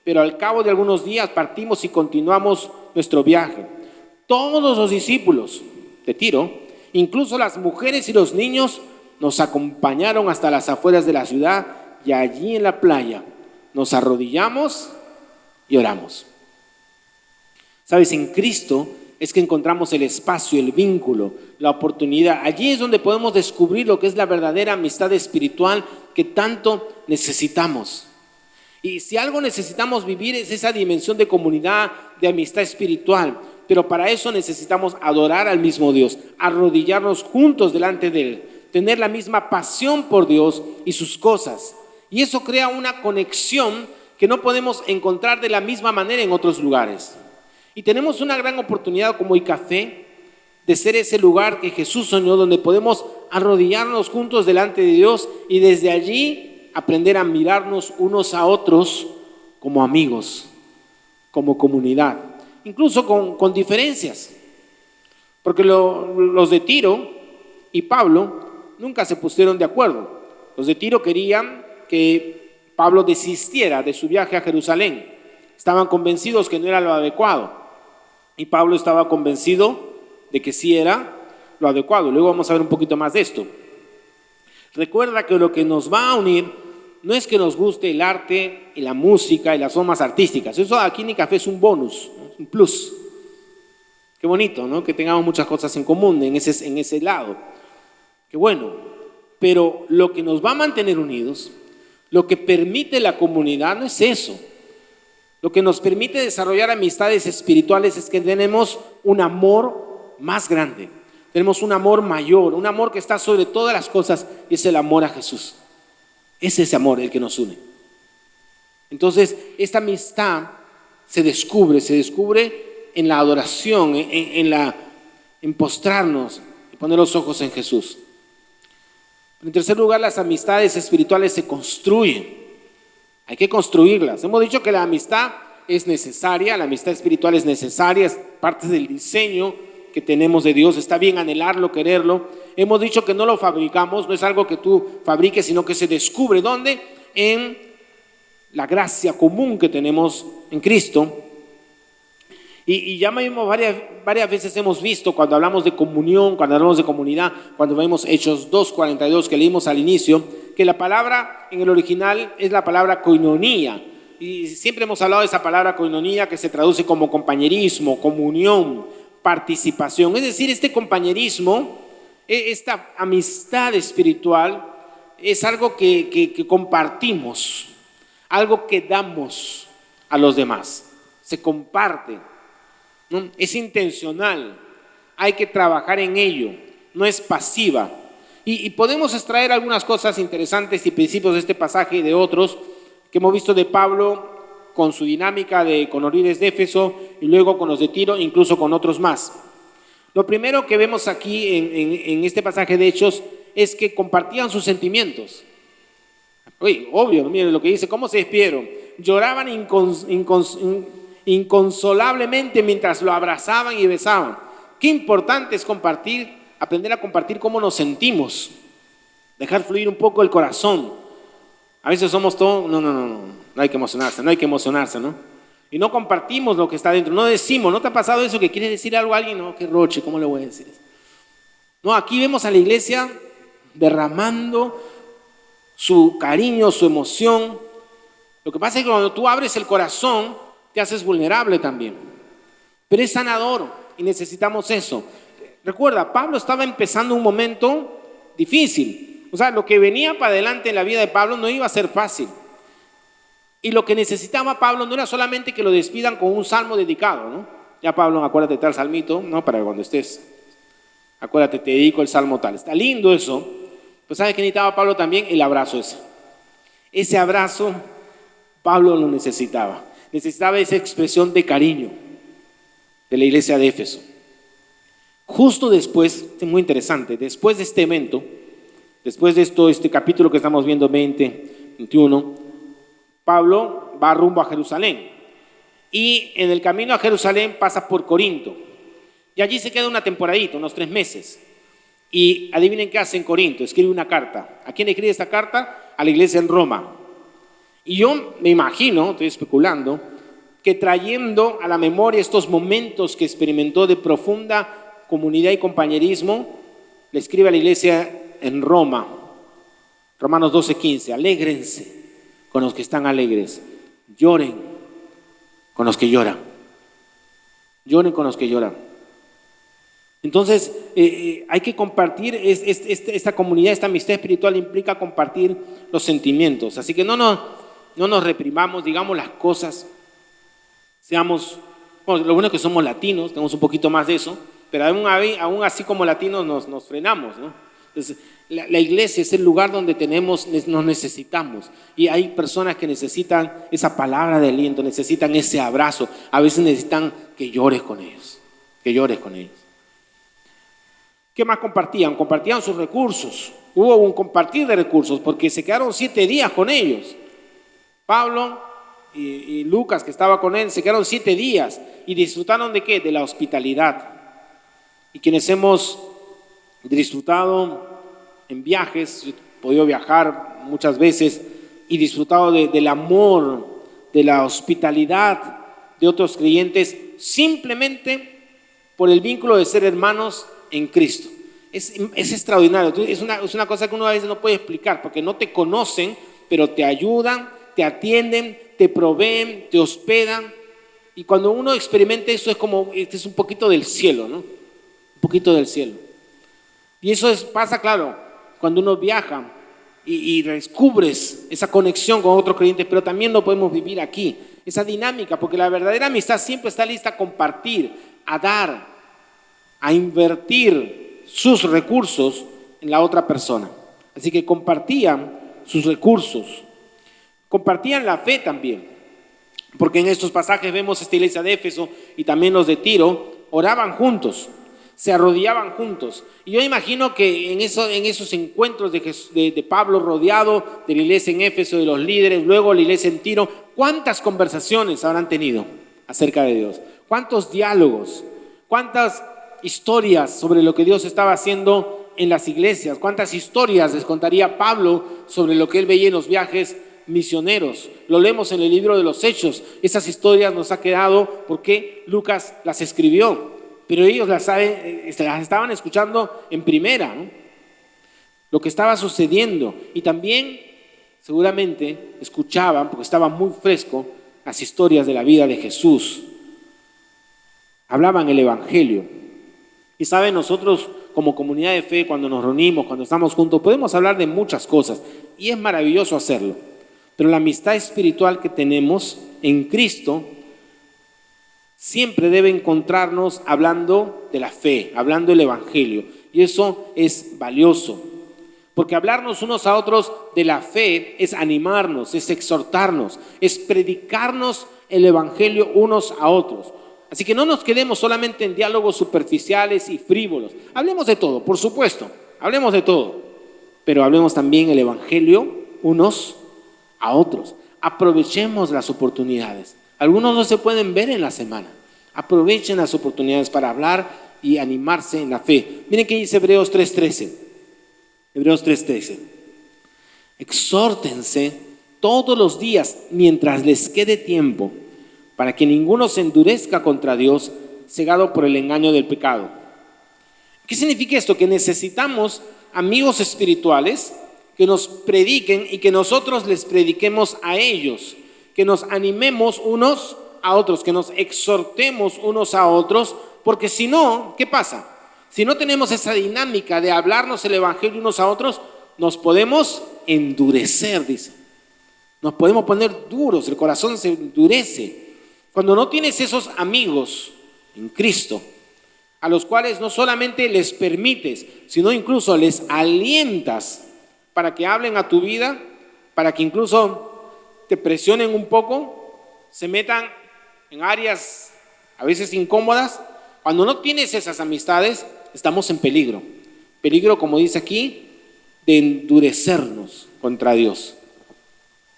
Pero al cabo de algunos días partimos y continuamos nuestro viaje. Todos los discípulos de Tiro, incluso las mujeres y los niños, nos acompañaron hasta las afueras de la ciudad y allí en la playa nos arrodillamos y oramos. ¿Sabes? En Cristo es que encontramos el espacio, el vínculo, la oportunidad. Allí es donde podemos descubrir lo que es la verdadera amistad espiritual que tanto necesitamos. Y si algo necesitamos vivir es esa dimensión de comunidad, de amistad espiritual. Pero para eso necesitamos adorar al mismo Dios, arrodillarnos juntos delante de Él, tener la misma pasión por Dios y sus cosas. Y eso crea una conexión que no podemos encontrar de la misma manera en otros lugares. Y tenemos una gran oportunidad como ICAFE de ser ese lugar que Jesús soñó, donde podemos arrodillarnos juntos delante de Dios y desde allí aprender a mirarnos unos a otros como amigos, como comunidad, incluso con diferencias. Porque los de Tiro y Pablo nunca se pusieron de acuerdo. Los de Tiro querían que Pablo desistiera de su viaje a Jerusalén. Estaban convencidos que no era lo adecuado. Y Pablo estaba convencido de que sí era lo adecuado. Luego vamos a ver un poquito más de esto. Recuerda que lo que nos va a unir no es que nos guste el arte y la música y las formas artísticas. Eso aquí en ICAFE es un bonus, ¿no? Un plus. Qué bonito, ¿no? Que tengamos muchas cosas en común en ese lado. Qué bueno. Pero lo que nos va a mantener unidos, lo que permite la comunidad no es eso. Lo que nos permite desarrollar amistades espirituales es que tenemos un amor más grande, tenemos un amor mayor, un amor que está sobre todas las cosas, y es el amor a Jesús. Es ese amor el que nos une. Entonces, esta amistad se descubre en la adoración, en postrarnos y poner los ojos en Jesús. En tercer lugar, las amistades espirituales se construyen. Hay que construirlas. Hemos dicho que la amistad es necesaria, la amistad espiritual es necesaria, es parte del diseño que tenemos de Dios. Está bien anhelarlo, quererlo. Hemos dicho que no lo fabricamos, no es algo que tú fabriques, sino que se descubre. ¿Dónde? En la gracia común que tenemos en Cristo. Y ya mismo varias veces hemos visto, cuando hablamos de comunión, cuando hablamos de comunidad, cuando vemos Hechos 2:42 que leímos al inicio, que la palabra en el original es la palabra koinonía. Y siempre hemos hablado de esa palabra koinonía, que se traduce como compañerismo, comunión, participación. Es decir, este compañerismo, esta amistad espiritual, es algo que compartimos, algo que damos a los demás. Se comparte, ¿no? Es intencional, hay que trabajar en ello, no es pasiva. Y podemos extraer algunas cosas interesantes y principios de este pasaje y de otros que hemos visto de Pablo con su dinámica con los líderes de Éfeso y luego con los de Tiro, incluso con otros más. Lo primero que vemos aquí en este pasaje de Hechos es que compartían sus sentimientos. Oye, obvio, miren lo que dice, ¿cómo se despidieron? Lloraban inconsolablemente mientras lo abrazaban y besaban. Qué importante es compartir, aprender a compartir cómo nos sentimos, dejar fluir un poco el corazón. A veces somos todos, no hay que emocionarse, ¿no? Y no compartimos lo que está dentro, no decimos, ¿no te ha pasado eso que quieres decir algo a alguien? No, qué roche, ¿cómo le voy a decir eso? No, aquí vemos a la iglesia derramando su cariño, su emoción. Lo que pasa es que cuando tú abres el corazón, te haces vulnerable también. Pero es sanador y necesitamos eso. Recuerda, Pablo estaba empezando un momento difícil. O sea, lo que venía para adelante en la vida de Pablo no iba a ser fácil. Y lo que necesitaba Pablo no era solamente que lo despidan con un salmo dedicado, ¿no? Ya Pablo, acuérdate tal salmito, ¿no? Para cuando estés, acuérdate, te dedico el salmo tal. Está lindo eso. Pues ¿sabes qué necesitaba Pablo también? El abrazo ese. Ese abrazo Pablo lo necesitaba. Necesitaba esa expresión de cariño de la iglesia de Éfeso. Justo después, es muy interesante, después de este evento, después de este capítulo que estamos viendo 20, 21, Pablo va rumbo a Jerusalén y en el camino a Jerusalén pasa por Corinto y allí se queda una temporadita, unos 3 meses. Y adivinen qué hace en Corinto, escribe una carta. ¿A quién escribe esta carta? A la iglesia en Roma. Y yo me imagino, estoy especulando, que trayendo a la memoria estos momentos que experimentó de profunda comunidad y compañerismo, le escribe a la iglesia en Roma, Romanos 12:15, alégrense con los que están alegres, lloren con los que lloran, lloren con los que lloran. Entonces, hay que compartir esta comunidad, esta amistad espiritual implica compartir los sentimientos. Así que no nos reprimamos, digamos las cosas, lo bueno es que somos latinos, tenemos un poquito más de eso, pero aún así como latinos nos frenamos, ¿no? Entonces, la iglesia es el lugar donde nos necesitamos y hay personas que necesitan esa palabra de aliento, necesitan ese abrazo, a veces necesitan que llores con ellos, ¿Qué más compartían? Compartían sus recursos. Hubo un compartir de recursos porque se quedaron 7 días con ellos. Pablo y Lucas, que estaba con él, se quedaron 7 días y disfrutaron ¿de qué? De la hospitalidad. Y quienes hemos disfrutado en viajes, he podido viajar muchas veces y disfrutado del amor, de la hospitalidad de otros creyentes, simplemente por el vínculo de ser hermanos en Cristo. Es extraordinario, es una cosa que uno a veces no puede explicar porque no te conocen, pero te ayudan, te atienden, te proveen, te hospedan. Y cuando uno experimenta eso es un poquito del cielo, ¿no? Un poquito del cielo. Y eso pasa, claro, cuando uno viaja y descubres esa conexión con otros creyentes, pero también lo podemos vivir aquí, esa dinámica, porque la verdadera amistad siempre está lista a compartir, a dar, a invertir sus recursos en la otra persona. Así que compartían sus recursos, compartían la fe también, porque en estos pasajes vemos esta iglesia de Éfeso y también los de Tiro, oraban juntos, se arrodillaban juntos. Y yo imagino que en esos encuentros de Pablo rodeado de la iglesia en Éfeso, de los líderes, luego la iglesia en Tiro, ¿cuántas conversaciones habrán tenido acerca de Dios? ¿Cuántos diálogos? ¿Cuántas historias sobre lo que Dios estaba haciendo en las iglesias? ¿Cuántas historias les contaría Pablo sobre lo que él veía en los viajes misioneros? Lo leemos en el libro de los Hechos. Esas historias nos ha quedado porque Lucas las escribió, pero ellos las estaban escuchando en primera, ¿no? Lo que estaba sucediendo, y también seguramente escuchaban, porque estaba muy fresco, las historias de la vida de Jesús. Hablaban el evangelio. Y saben, nosotros como comunidad de fe, cuando nos reunimos, cuando estamos juntos, podemos hablar de muchas cosas y es maravilloso hacerlo. Pero la amistad espiritual que tenemos en Cristo siempre debe encontrarnos hablando de la fe, hablando del evangelio. Y eso es valioso, porque hablarnos unos a otros de la fe es animarnos, es exhortarnos, es predicarnos el evangelio unos a otros. Así que no nos quedemos solamente en diálogos superficiales y frívolos. Hablemos de todo, por supuesto, hablemos de todo, pero hablemos también el evangelio unos a otros. Aprovechemos las oportunidades. Algunos no se pueden ver en la semana. Aprovechen las oportunidades para hablar y animarse en la fe. Miren qué dice Hebreos 3:13. Hebreos 3:13. Exhórtense todos los días mientras les quede tiempo, para que ninguno se endurezca contra Dios, cegado por el engaño del pecado. ¿Qué significa esto? Que necesitamos amigos espirituales que nos prediquen y que nosotros les prediquemos a ellos, que nos animemos unos a otros, que nos exhortemos unos a otros, porque si no, ¿qué pasa? Si no tenemos esa dinámica de hablarnos el evangelio unos a otros, nos podemos endurecer, dice. Nos podemos poner duros, el corazón se endurece. Cuando no tienes esos amigos en Cristo, a los cuales no solamente les permites, sino incluso les alientas para que hablen a tu vida, para que incluso te presionen un poco, se metan en áreas a veces incómodas. Cuando no tienes esas amistades, estamos en peligro. Peligro, como dice aquí, de endurecernos contra Dios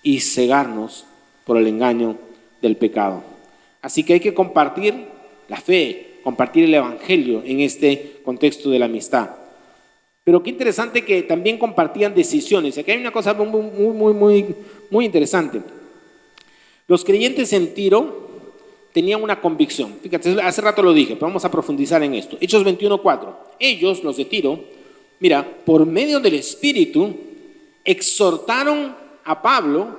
y cegarnos por el engaño del pecado. Así que hay que compartir la fe, compartir el evangelio en este contexto de la amistad. Pero qué interesante que también compartían decisiones. Aquí hay una cosa muy interesante. Los creyentes en Tiro tenían una convicción. Fíjate, hace rato lo dije, pero vamos a profundizar en esto. Hechos 21:4. Ellos, los de Tiro, mira, por medio del Espíritu, exhortaron a Pablo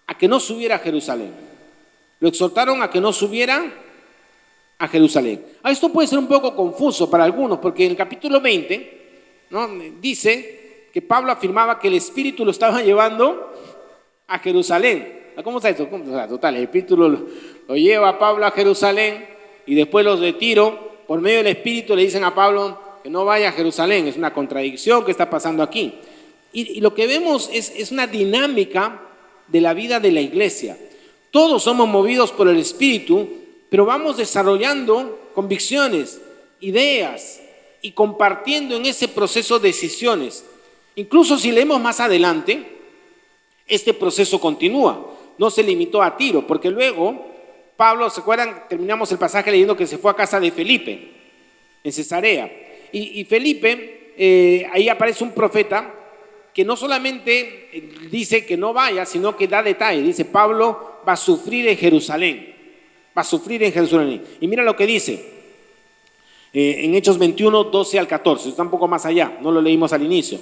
a que no subiera a Jerusalén. Lo exhortaron a que no subiera a Jerusalén. Esto puede ser un poco confuso para algunos, porque en el capítulo 20, ¿no?, dice que Pablo afirmaba que el Espíritu lo estaba llevando a Jerusalén. ¿Cómo está esto? Total, el Espíritu lo lleva a Pablo a Jerusalén y después los de Tiro, por medio del Espíritu, le dicen a Pablo que no vaya a Jerusalén. Es una contradicción que está pasando aquí. Y lo que vemos es una dinámica de la vida de la iglesia. Todos somos movidos por el Espíritu, pero vamos desarrollando convicciones, ideas y compartiendo en ese proceso decisiones. Incluso si leemos más adelante, este proceso continúa. No se limitó a Tiro, porque luego Pablo, ¿se acuerdan? Terminamos el pasaje leyendo que se fue a casa de Felipe, en Cesarea. Y Felipe, ahí aparece un profeta que no solamente dice que no vaya, sino que da detalle. Dice, Pablo va a sufrir en Jerusalén. Va a sufrir en Jerusalén. Y mira lo que dice en Hechos 21, 12 al 14. Está un poco más allá, no lo leímos al inicio.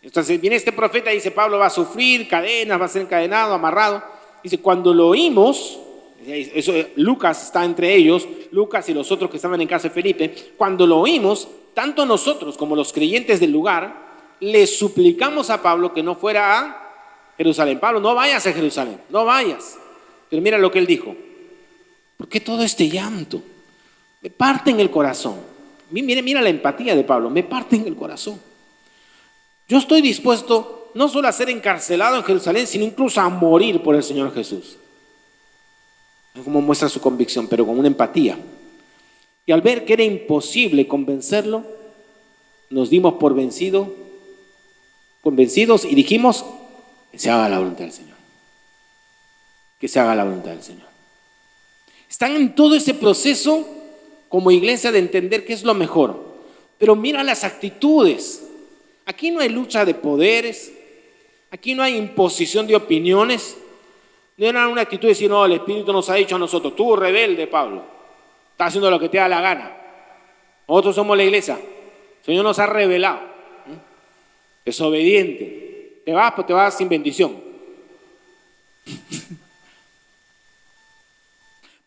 Entonces viene este profeta y dice, Pablo va a sufrir cadenas, va a ser encadenado, amarrado. Dice, cuando lo oímos, eso, Lucas está entre ellos, Lucas y los otros que estaban en casa de Felipe, cuando lo oímos, tanto nosotros como los creyentes del lugar, le suplicamos a Pablo que no fuera a Jerusalén. Pablo, no vayas a Jerusalén, no vayas. Pero mira lo que él dijo. ¿Por qué todo este llanto? Me parte en el corazón. Mira la empatía de Pablo, me parte en el corazón. Yo estoy dispuesto no solo a ser encarcelado en Jerusalén, sino incluso a morir por el Señor Jesús. Es como muestra su convicción, pero con una empatía. Y al ver que era imposible convencerlo, nos dimos por convencidos y dijimos que se haga la voluntad del Señor. Que se haga la voluntad del Señor. Están en todo ese proceso como iglesia de entender qué es lo mejor. Pero mira las actitudes. Aquí no hay lucha de poderes. Aquí no hay imposición de opiniones. No era una actitud de decir, no, el Espíritu nos ha dicho a nosotros, tú rebelde, Pablo, estás haciendo lo que te da la gana. Nosotros somos la iglesia. El Señor nos ha revelado. Desobediente. Te vas sin bendición.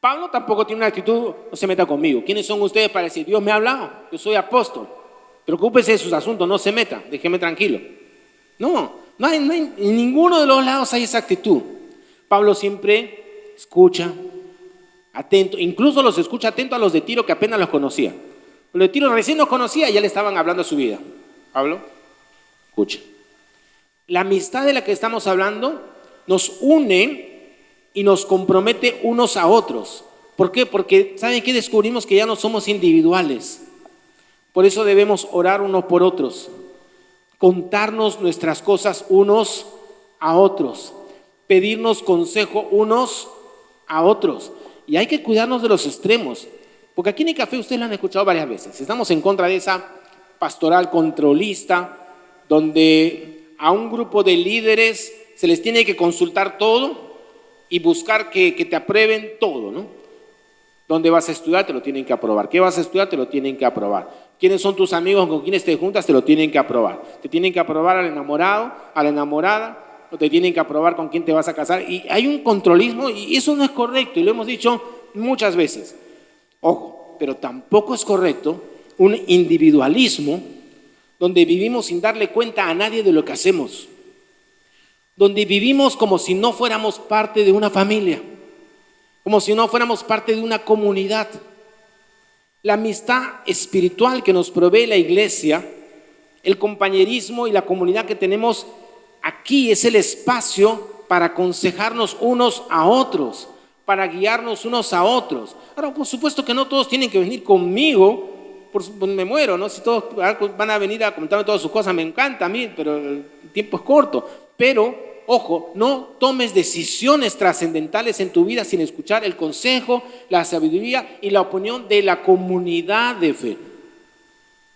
Pablo tampoco tiene una actitud, no se meta conmigo. ¿Quiénes son ustedes para decir, Dios me ha hablado? Yo soy apóstol. Preocúpese de sus asuntos, no se meta, déjeme tranquilo. No hay, en ninguno de los lados hay esa actitud. Pablo siempre escucha, atento, incluso los escucha atento a los de Tiro que apenas los conocía. Los de Tiro recién los conocía y ya le estaban hablando de su vida. Pablo, escucha. La amistad de la que estamos hablando nos une y nos compromete unos a otros. ¿Por qué? Porque ¿saben qué? Descubrimos que ya no somos individuales. Por eso debemos orar unos por otros, contarnos nuestras cosas unos a otros, pedirnos consejo unos a otros. Y hay que cuidarnos de los extremos, porque aquí en el café ustedes lo han escuchado varias veces. Estamos en contra de esa pastoral controlista, donde a un grupo de líderes se les tiene que consultar todo y buscar que te aprueben todo, ¿no? ¿Dónde vas a estudiar? Te lo tienen que aprobar. ¿Qué vas a estudiar? Te lo tienen que aprobar. ¿Quiénes son tus amigos con quienes te juntas? Te lo tienen que aprobar. Te tienen que aprobar al enamorado, a la enamorada, o te tienen que aprobar con quién te vas a casar. Y hay un controlismo y eso no es correcto, y lo hemos dicho muchas veces. Ojo, pero tampoco es correcto un individualismo donde vivimos sin darle cuenta a nadie de lo que hacemos, donde vivimos como si no fuéramos parte de una familia, como si no fuéramos parte de una comunidad. La amistad espiritual que nos provee la iglesia, el compañerismo y la comunidad que tenemos aquí es el espacio para aconsejarnos unos a otros, para guiarnos unos a otros. Ahora, por supuesto que no todos tienen que venir conmigo, pues me muero, ¿no? Si todos van a venir a comentarme todas sus cosas, me encanta a mí, pero el tiempo es corto. Pero, ojo, no tomes decisiones trascendentales en tu vida sin escuchar el consejo, la sabiduría y la opinión de la comunidad de fe.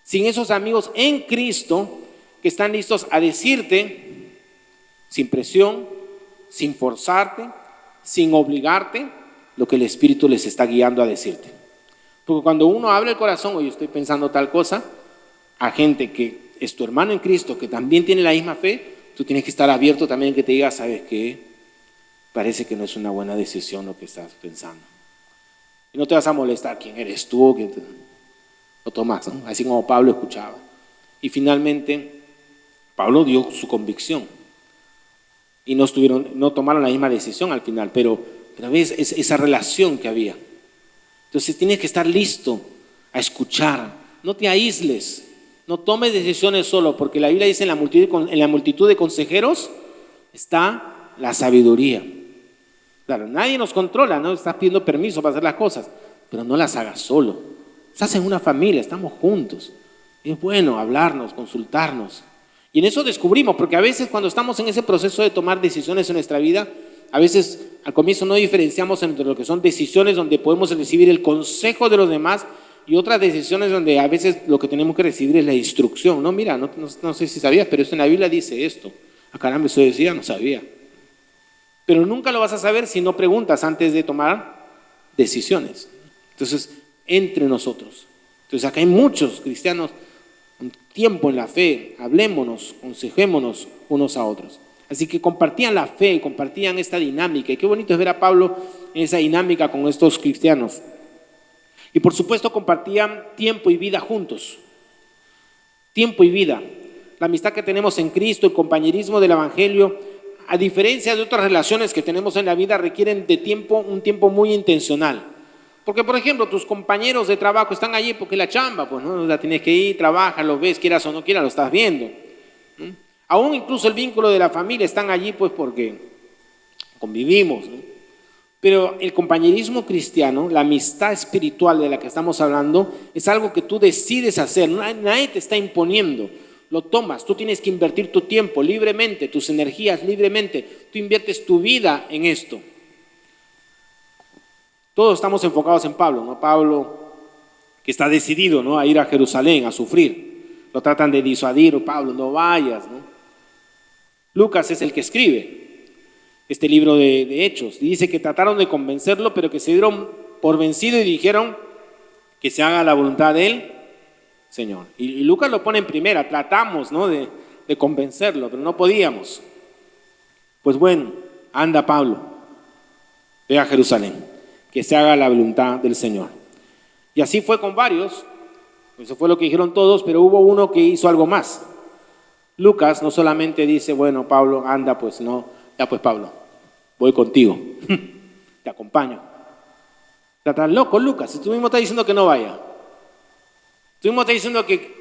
Sin esos amigos en Cristo que están listos a decirte, sin presión, sin forzarte, sin obligarte, lo que el Espíritu les está guiando a decirte. Porque cuando uno abre el corazón, oye, estoy pensando tal cosa, a gente que es tu hermano en Cristo, que también tiene la misma fe, tú tienes que estar abierto también que te diga, ¿sabes qué? Parece que no es una buena decisión lo que estás pensando. Y no te vas a molestar quién eres tú, o Tomás, ¿no? Así como Pablo escuchaba. Y finalmente, Pablo dio su convicción. Y no tomaron la misma decisión al final, pero ves esa relación que había. Entonces tienes que estar listo a escuchar. No te aísles. No tomes decisiones solo, porque la Biblia dice en la multitud de consejeros está la sabiduría. Claro, nadie nos controla, no estás pidiendo permiso para hacer las cosas, pero no las hagas solo. Estás en una familia, estamos juntos. Es bueno hablarnos, consultarnos. Y en eso descubrimos, porque a veces cuando estamos en ese proceso de tomar decisiones en nuestra vida, a veces al comienzo no diferenciamos entre lo que son decisiones donde podemos recibir el consejo de los demás y otras decisiones donde a veces lo que tenemos que recibir es la instrucción. No, mira, no sé si sabías, pero esto en la Biblia dice esto. Ah, caramba, eso decía, no sabía. Pero nunca lo vas a saber si no preguntas antes de tomar decisiones. Entonces, entre nosotros. Entonces, acá hay muchos cristianos con tiempo en la fe. Hablémonos, aconsejémonos unos a otros. Así que compartían la fe, compartían esta dinámica. Y qué bonito es ver a Pablo en esa dinámica con estos cristianos. Y por supuesto compartían tiempo y vida juntos. Tiempo y vida. La amistad que tenemos en Cristo, el compañerismo del Evangelio, a diferencia de otras relaciones que tenemos en la vida, requieren de tiempo, un tiempo muy intencional. Porque, por ejemplo, tus compañeros de trabajo están allí porque la chamba, pues, ¿no? La tienes que ir, trabajas, lo ves, quieras o no quieras, lo estás viendo, ¿no? Aún incluso el vínculo de la familia están allí, pues, porque convivimos, ¿no? Pero el compañerismo cristiano, la amistad espiritual de la que estamos hablando, es algo que tú decides hacer, nadie te está imponiendo. Lo tomas, tú tienes que invertir tu tiempo libremente, tus energías libremente, tú inviertes tu vida en esto. Todos estamos enfocados en Pablo, ¿no? Pablo que está decidido, ¿no?, a ir a Jerusalén a sufrir. Lo tratan de disuadir: Pablo, no vayas, ¿no? Lucas es el que escribe este libro de Hechos. Dice que trataron de convencerlo, pero que se dieron por vencido y dijeron que se haga la voluntad de él, Señor. Y Lucas lo pone en primera. Tratamos, ¿no?, de convencerlo, pero no podíamos. Pues bueno, anda Pablo, ve a Jerusalén, que se haga la voluntad del Señor. Y así fue con varios. Eso fue lo que dijeron todos, pero hubo uno que hizo algo más. Lucas no solamente dice: bueno, Pablo, anda, pues no, ya pues Pablo, voy contigo, te acompaño. Estás loco, Lucas, si tú mismo estás diciendo que no vaya. Tú mismo estás diciendo que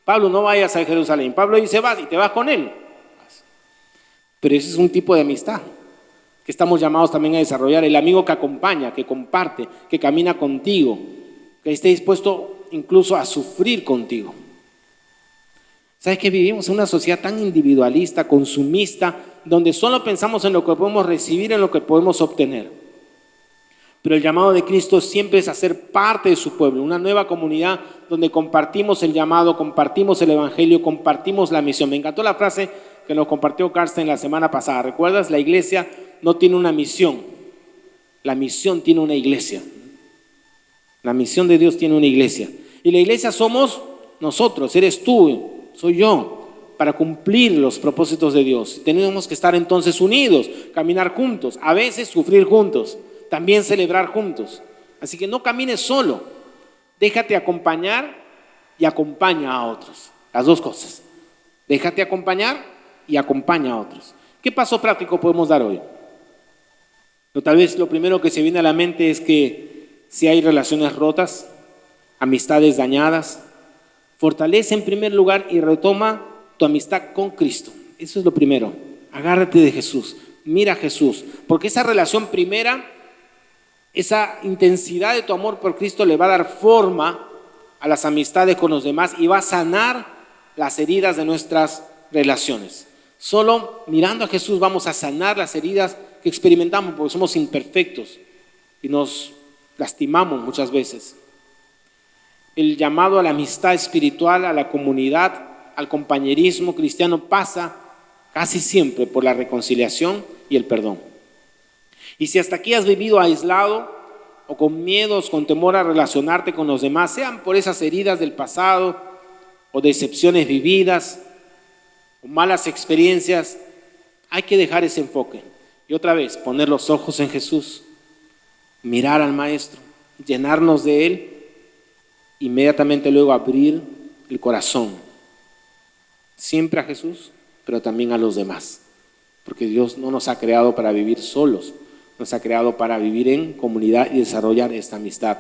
Pablo no vayas a Jerusalén. Pablo dice: vas, y te vas con él. Pero ese es un tipo de amistad que estamos llamados también a desarrollar. El amigo que acompaña, que comparte, que camina contigo, que esté dispuesto incluso a sufrir contigo. ¿Sabes que vivimos en una sociedad tan individualista, consumista, donde solo pensamos en lo que podemos recibir, en lo que podemos obtener? Pero el llamado de Cristo siempre es hacer parte de su pueblo, una nueva comunidad donde compartimos el llamado, compartimos el evangelio, compartimos la misión. Me encantó la frase que nos compartió Carsten la semana pasada. ¿Recuerdas? La iglesia no tiene una misión, la misión tiene una iglesia. La misión de Dios tiene una iglesia. Y la iglesia somos nosotros, eres tú, soy yo, para cumplir los propósitos de Dios. Tenemos que estar entonces unidos, caminar juntos, a veces sufrir juntos, también celebrar juntos. Así que no camines solo, déjate acompañar y acompaña a otros. Las dos cosas. Déjate acompañar y acompaña a otros. ¿Qué paso práctico podemos dar hoy? Pero tal vez lo primero que se viene a la mente es que si hay relaciones rotas, amistades dañadas, fortalece en primer lugar y retoma tu amistad con Cristo. Eso es lo primero. Agárrate de Jesús, mira a Jesús, porque esa relación primera, esa intensidad de tu amor por Cristo le va a dar forma a las amistades con los demás y va a sanar las heridas de nuestras relaciones. Solo mirando a Jesús vamos a sanar las heridas que experimentamos, porque somos imperfectos y nos lastimamos muchas veces. El llamado a la amistad espiritual, a la comunidad, al compañerismo cristiano pasa casi siempre por la reconciliación y el perdón. Y si hasta aquí has vivido aislado o con miedos, con temor a relacionarte con los demás, sean por esas heridas del pasado o decepciones vividas o malas experiencias, hay que dejar ese enfoque y otra vez poner los ojos en Jesús, mirar al Maestro, llenarnos de Él, inmediatamente luego abrir el corazón, siempre a Jesús, pero también a los demás, porque Dios no nos ha creado para vivir solos, nos ha creado para vivir en comunidad y desarrollar esta amistad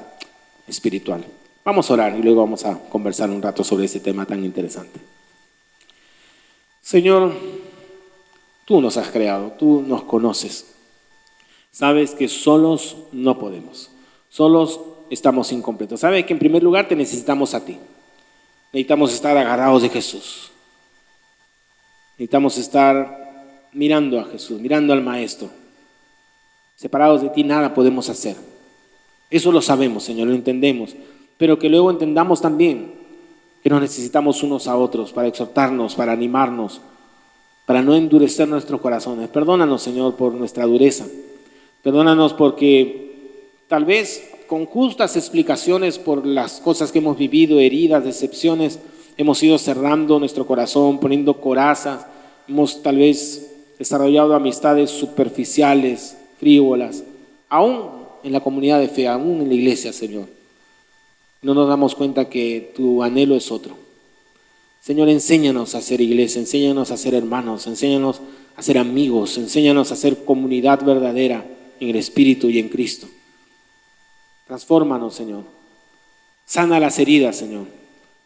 espiritual. Vamos a orar y luego vamos a conversar un rato sobre este tema tan interesante. Señor, tú nos has creado, tú nos conoces, sabes que solos no podemos, solos estamos incompletos. Sabes que en primer lugar te necesitamos a ti. Necesitamos estar agarrados de Jesús. Necesitamos estar mirando a Jesús, mirando al Maestro. Separados de ti nada podemos hacer. Eso lo sabemos, Señor, lo entendemos. Pero que luego entendamos también que nos necesitamos unos a otros para exhortarnos, para animarnos, para no endurecer nuestros corazones. Perdónanos, Señor, por nuestra dureza. Perdónanos porque tal vez con justas explicaciones por las cosas que hemos vivido, heridas, decepciones, hemos ido cerrando nuestro corazón, poniendo corazas, hemos tal vez desarrollado amistades superficiales, frívolas, aún en la comunidad de fe, aún en la iglesia, Señor. No nos damos cuenta que tu anhelo es otro. Señor, enséñanos a ser iglesia, enséñanos a ser hermanos, enséñanos a ser amigos, enséñanos a ser comunidad verdadera en el Espíritu y en Cristo. Transfórmanos, Señor. Sana las heridas, Señor.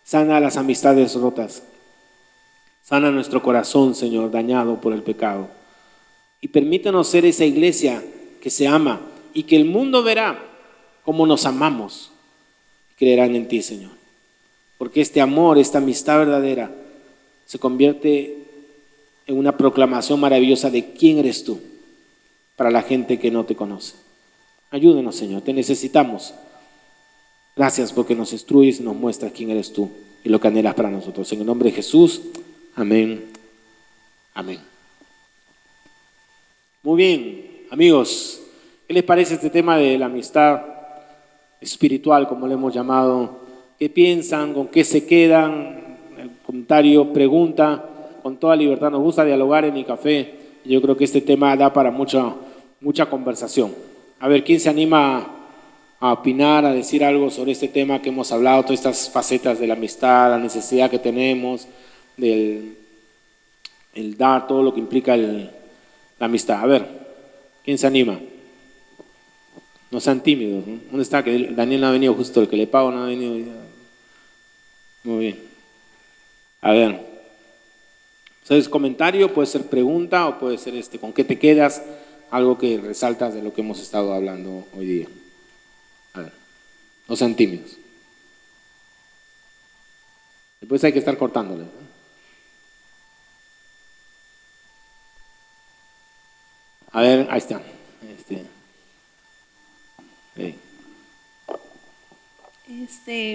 Sana las amistades rotas. Sana nuestro corazón, Señor, dañado por el pecado. Y permítanos ser esa iglesia que se ama y que el mundo verá cómo nos amamos. Creerán en ti, Señor. Porque este amor, esta amistad verdadera se convierte en una proclamación maravillosa de quién eres tú para la gente que no te conoce. Ayúdenos, Señor, te necesitamos. Gracias porque nos instruyes y nos muestras quién eres tú y lo que anhelas para nosotros. En el nombre de Jesús, amén. Amén. Muy bien, amigos, ¿qué les parece este tema de la amistad espiritual, como le hemos llamado? ¿Qué piensan? ¿Con qué se quedan? El comentario, pregunta, con toda libertad. Nos gusta dialogar en mi café. Yo creo que este tema da para mucha conversación. A ver, ¿quién se anima a opinar, a decir algo sobre este tema que hemos hablado, todas estas facetas de la amistad, la necesidad que tenemos, del dar, todo lo que implica la amistad? A ver, ¿quién se anima? No sean tímidos, ¿no? ¿Dónde está? Que Daniel no ha venido, justo el que le pago no ha venido. Muy bien. A ver. Entonces, comentario, puede ser pregunta o puede ser ¿con qué te quedas? Algo que resaltas de lo que hemos estado hablando hoy día. A ver. No sean tímidos. Después hay que estar cortándole, ¿no? A ver, ahí está.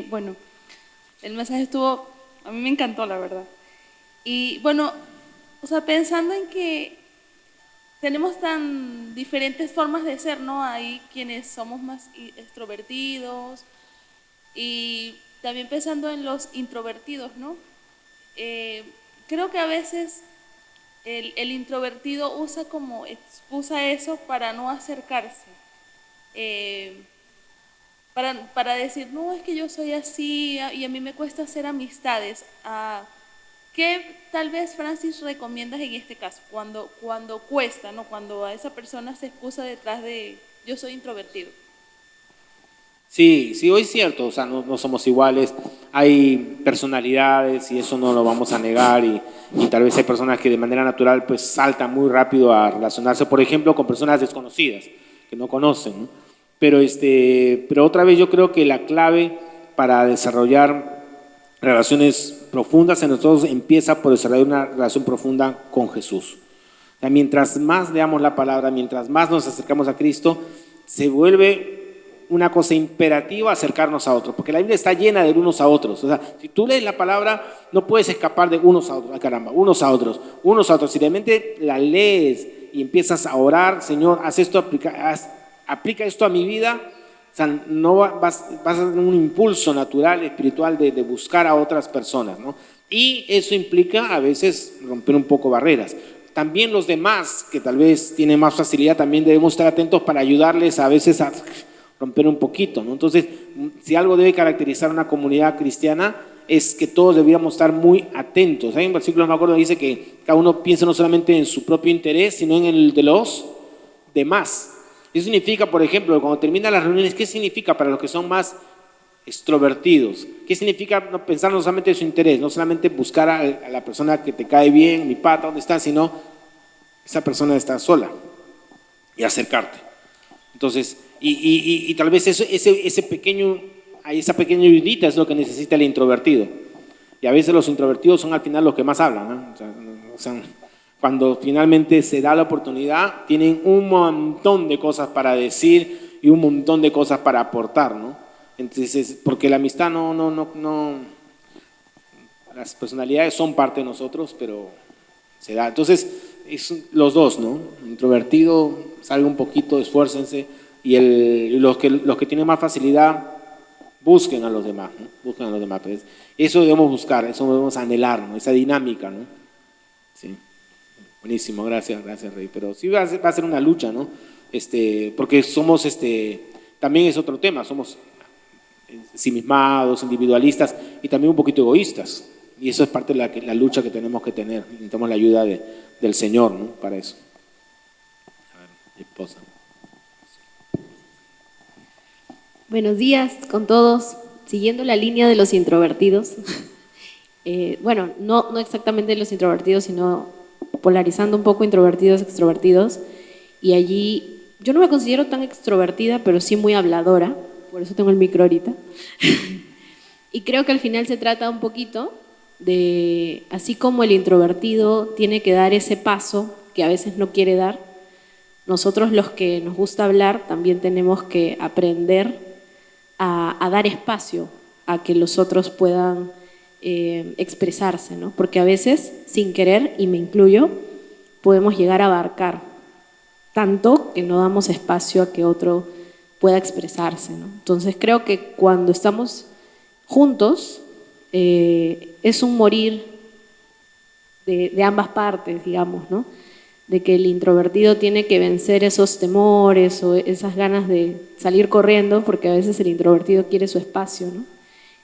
Bueno, el mensaje estuvo, a mí me encantó, la verdad. Y bueno, o sea, pensando en que tenemos tan diferentes formas de ser, ¿no? Hay quienes somos más extrovertidos y también pensando en los introvertidos, ¿no? Creo que a veces el introvertido usa como excusa eso para no acercarse. Para decir, no, es que yo soy así y a mí me cuesta hacer amistades. ¿Qué tal vez, Francis, recomiendas en este caso? Cuando cuesta, ¿no? Cuando a esa persona se excusa detrás de yo soy introvertido. Sí, hoy es cierto, o sea, no somos iguales, hay personalidades y eso no lo vamos a negar y tal vez hay personas que de manera natural pues saltan muy rápido a relacionarse, por ejemplo, con personas desconocidas, que no conocen, ¿no? Pero otra vez yo creo que la clave para desarrollar relaciones profundas en nosotros empieza por desarrollar una relación profunda con Jesús. O sea, mientras más leamos la palabra, mientras más nos acercamos a Cristo, se vuelve una cosa imperativa acercarnos a otros, porque la Biblia está llena de unos a otros. O sea, si tú lees la palabra, no puedes escapar de unos a otros. ¡Ay, caramba! Unos a otros. Si realmente la lees y empiezas a orar, Señor, haz esto, aplica esto a mi vida, o sea, no vas a tener un impulso natural, espiritual de buscar a otras personas, ¿no? Y eso implica a veces romper un poco barreras. También los demás, que tal vez tienen más facilidad, también debemos estar atentos para ayudarles a veces a romper un poquito, ¿no? Entonces, si algo debe caracterizar una comunidad cristiana, es que todos deberíamos estar muy atentos. Hay un versículo, no me acuerdo, dice que cada uno piensa no solamente en su propio interés, sino en el de los demás. Eso significa, por ejemplo, cuando terminan las reuniones, ¿qué significa para los que son más extrovertidos? ¿Qué significa no pensar no solamente en su interés, no solamente buscar a la persona que te cae bien, mi pata, ¿dónde está? Sino esa persona está sola y acercarte. Entonces, y tal vez esa pequeña ayudita es lo que necesita el introvertido. Y a veces los introvertidos son al final los que más hablan, ¿no? O sea, cuando finalmente se da la oportunidad, tienen un montón de cosas para decir y un montón de cosas para aportar, ¿no? Entonces, porque la amistad no, las personalidades son parte de nosotros, pero se da. Entonces, los dos, ¿no? Introvertido, salga un poquito, esfuércense, y los que tienen más facilidad, busquen a los demás, ¿no? Busquen a los demás. Pues eso debemos buscar, eso debemos anhelar, ¿no? Esa dinámica, ¿no? Sí. Buenísimo, gracias Rey. Pero sí va a ser una lucha, ¿no? Porque somos, también es otro tema, somos ensimismados, individualistas y también un poquito egoístas. Y eso es parte de la lucha que tenemos que tener. Necesitamos la ayuda del Señor, ¿no? Para eso. A ver, mi esposa. Buenos días con todos. Siguiendo la línea de los introvertidos, bueno, no exactamente los introvertidos, sino polarizando un poco introvertidos, extrovertidos. Y allí, yo no me considero tan extrovertida, pero sí muy habladora, por eso tengo el micro ahorita. Y creo que al final se trata un poquito de, así como el introvertido tiene que dar ese paso que a veces no quiere dar, nosotros los que nos gusta hablar también tenemos que aprender a dar espacio a que los otros puedan expresarse, ¿no? Porque a veces, sin querer, y me incluyo, podemos llegar a abarcar tanto que no damos espacio a que otro pueda expresarse, ¿no? Entonces creo que cuando estamos juntos es un morir de ambas partes, digamos, ¿no? De que el introvertido tiene que vencer esos temores o esas ganas de salir corriendo, porque a veces el introvertido quiere su espacio, ¿no?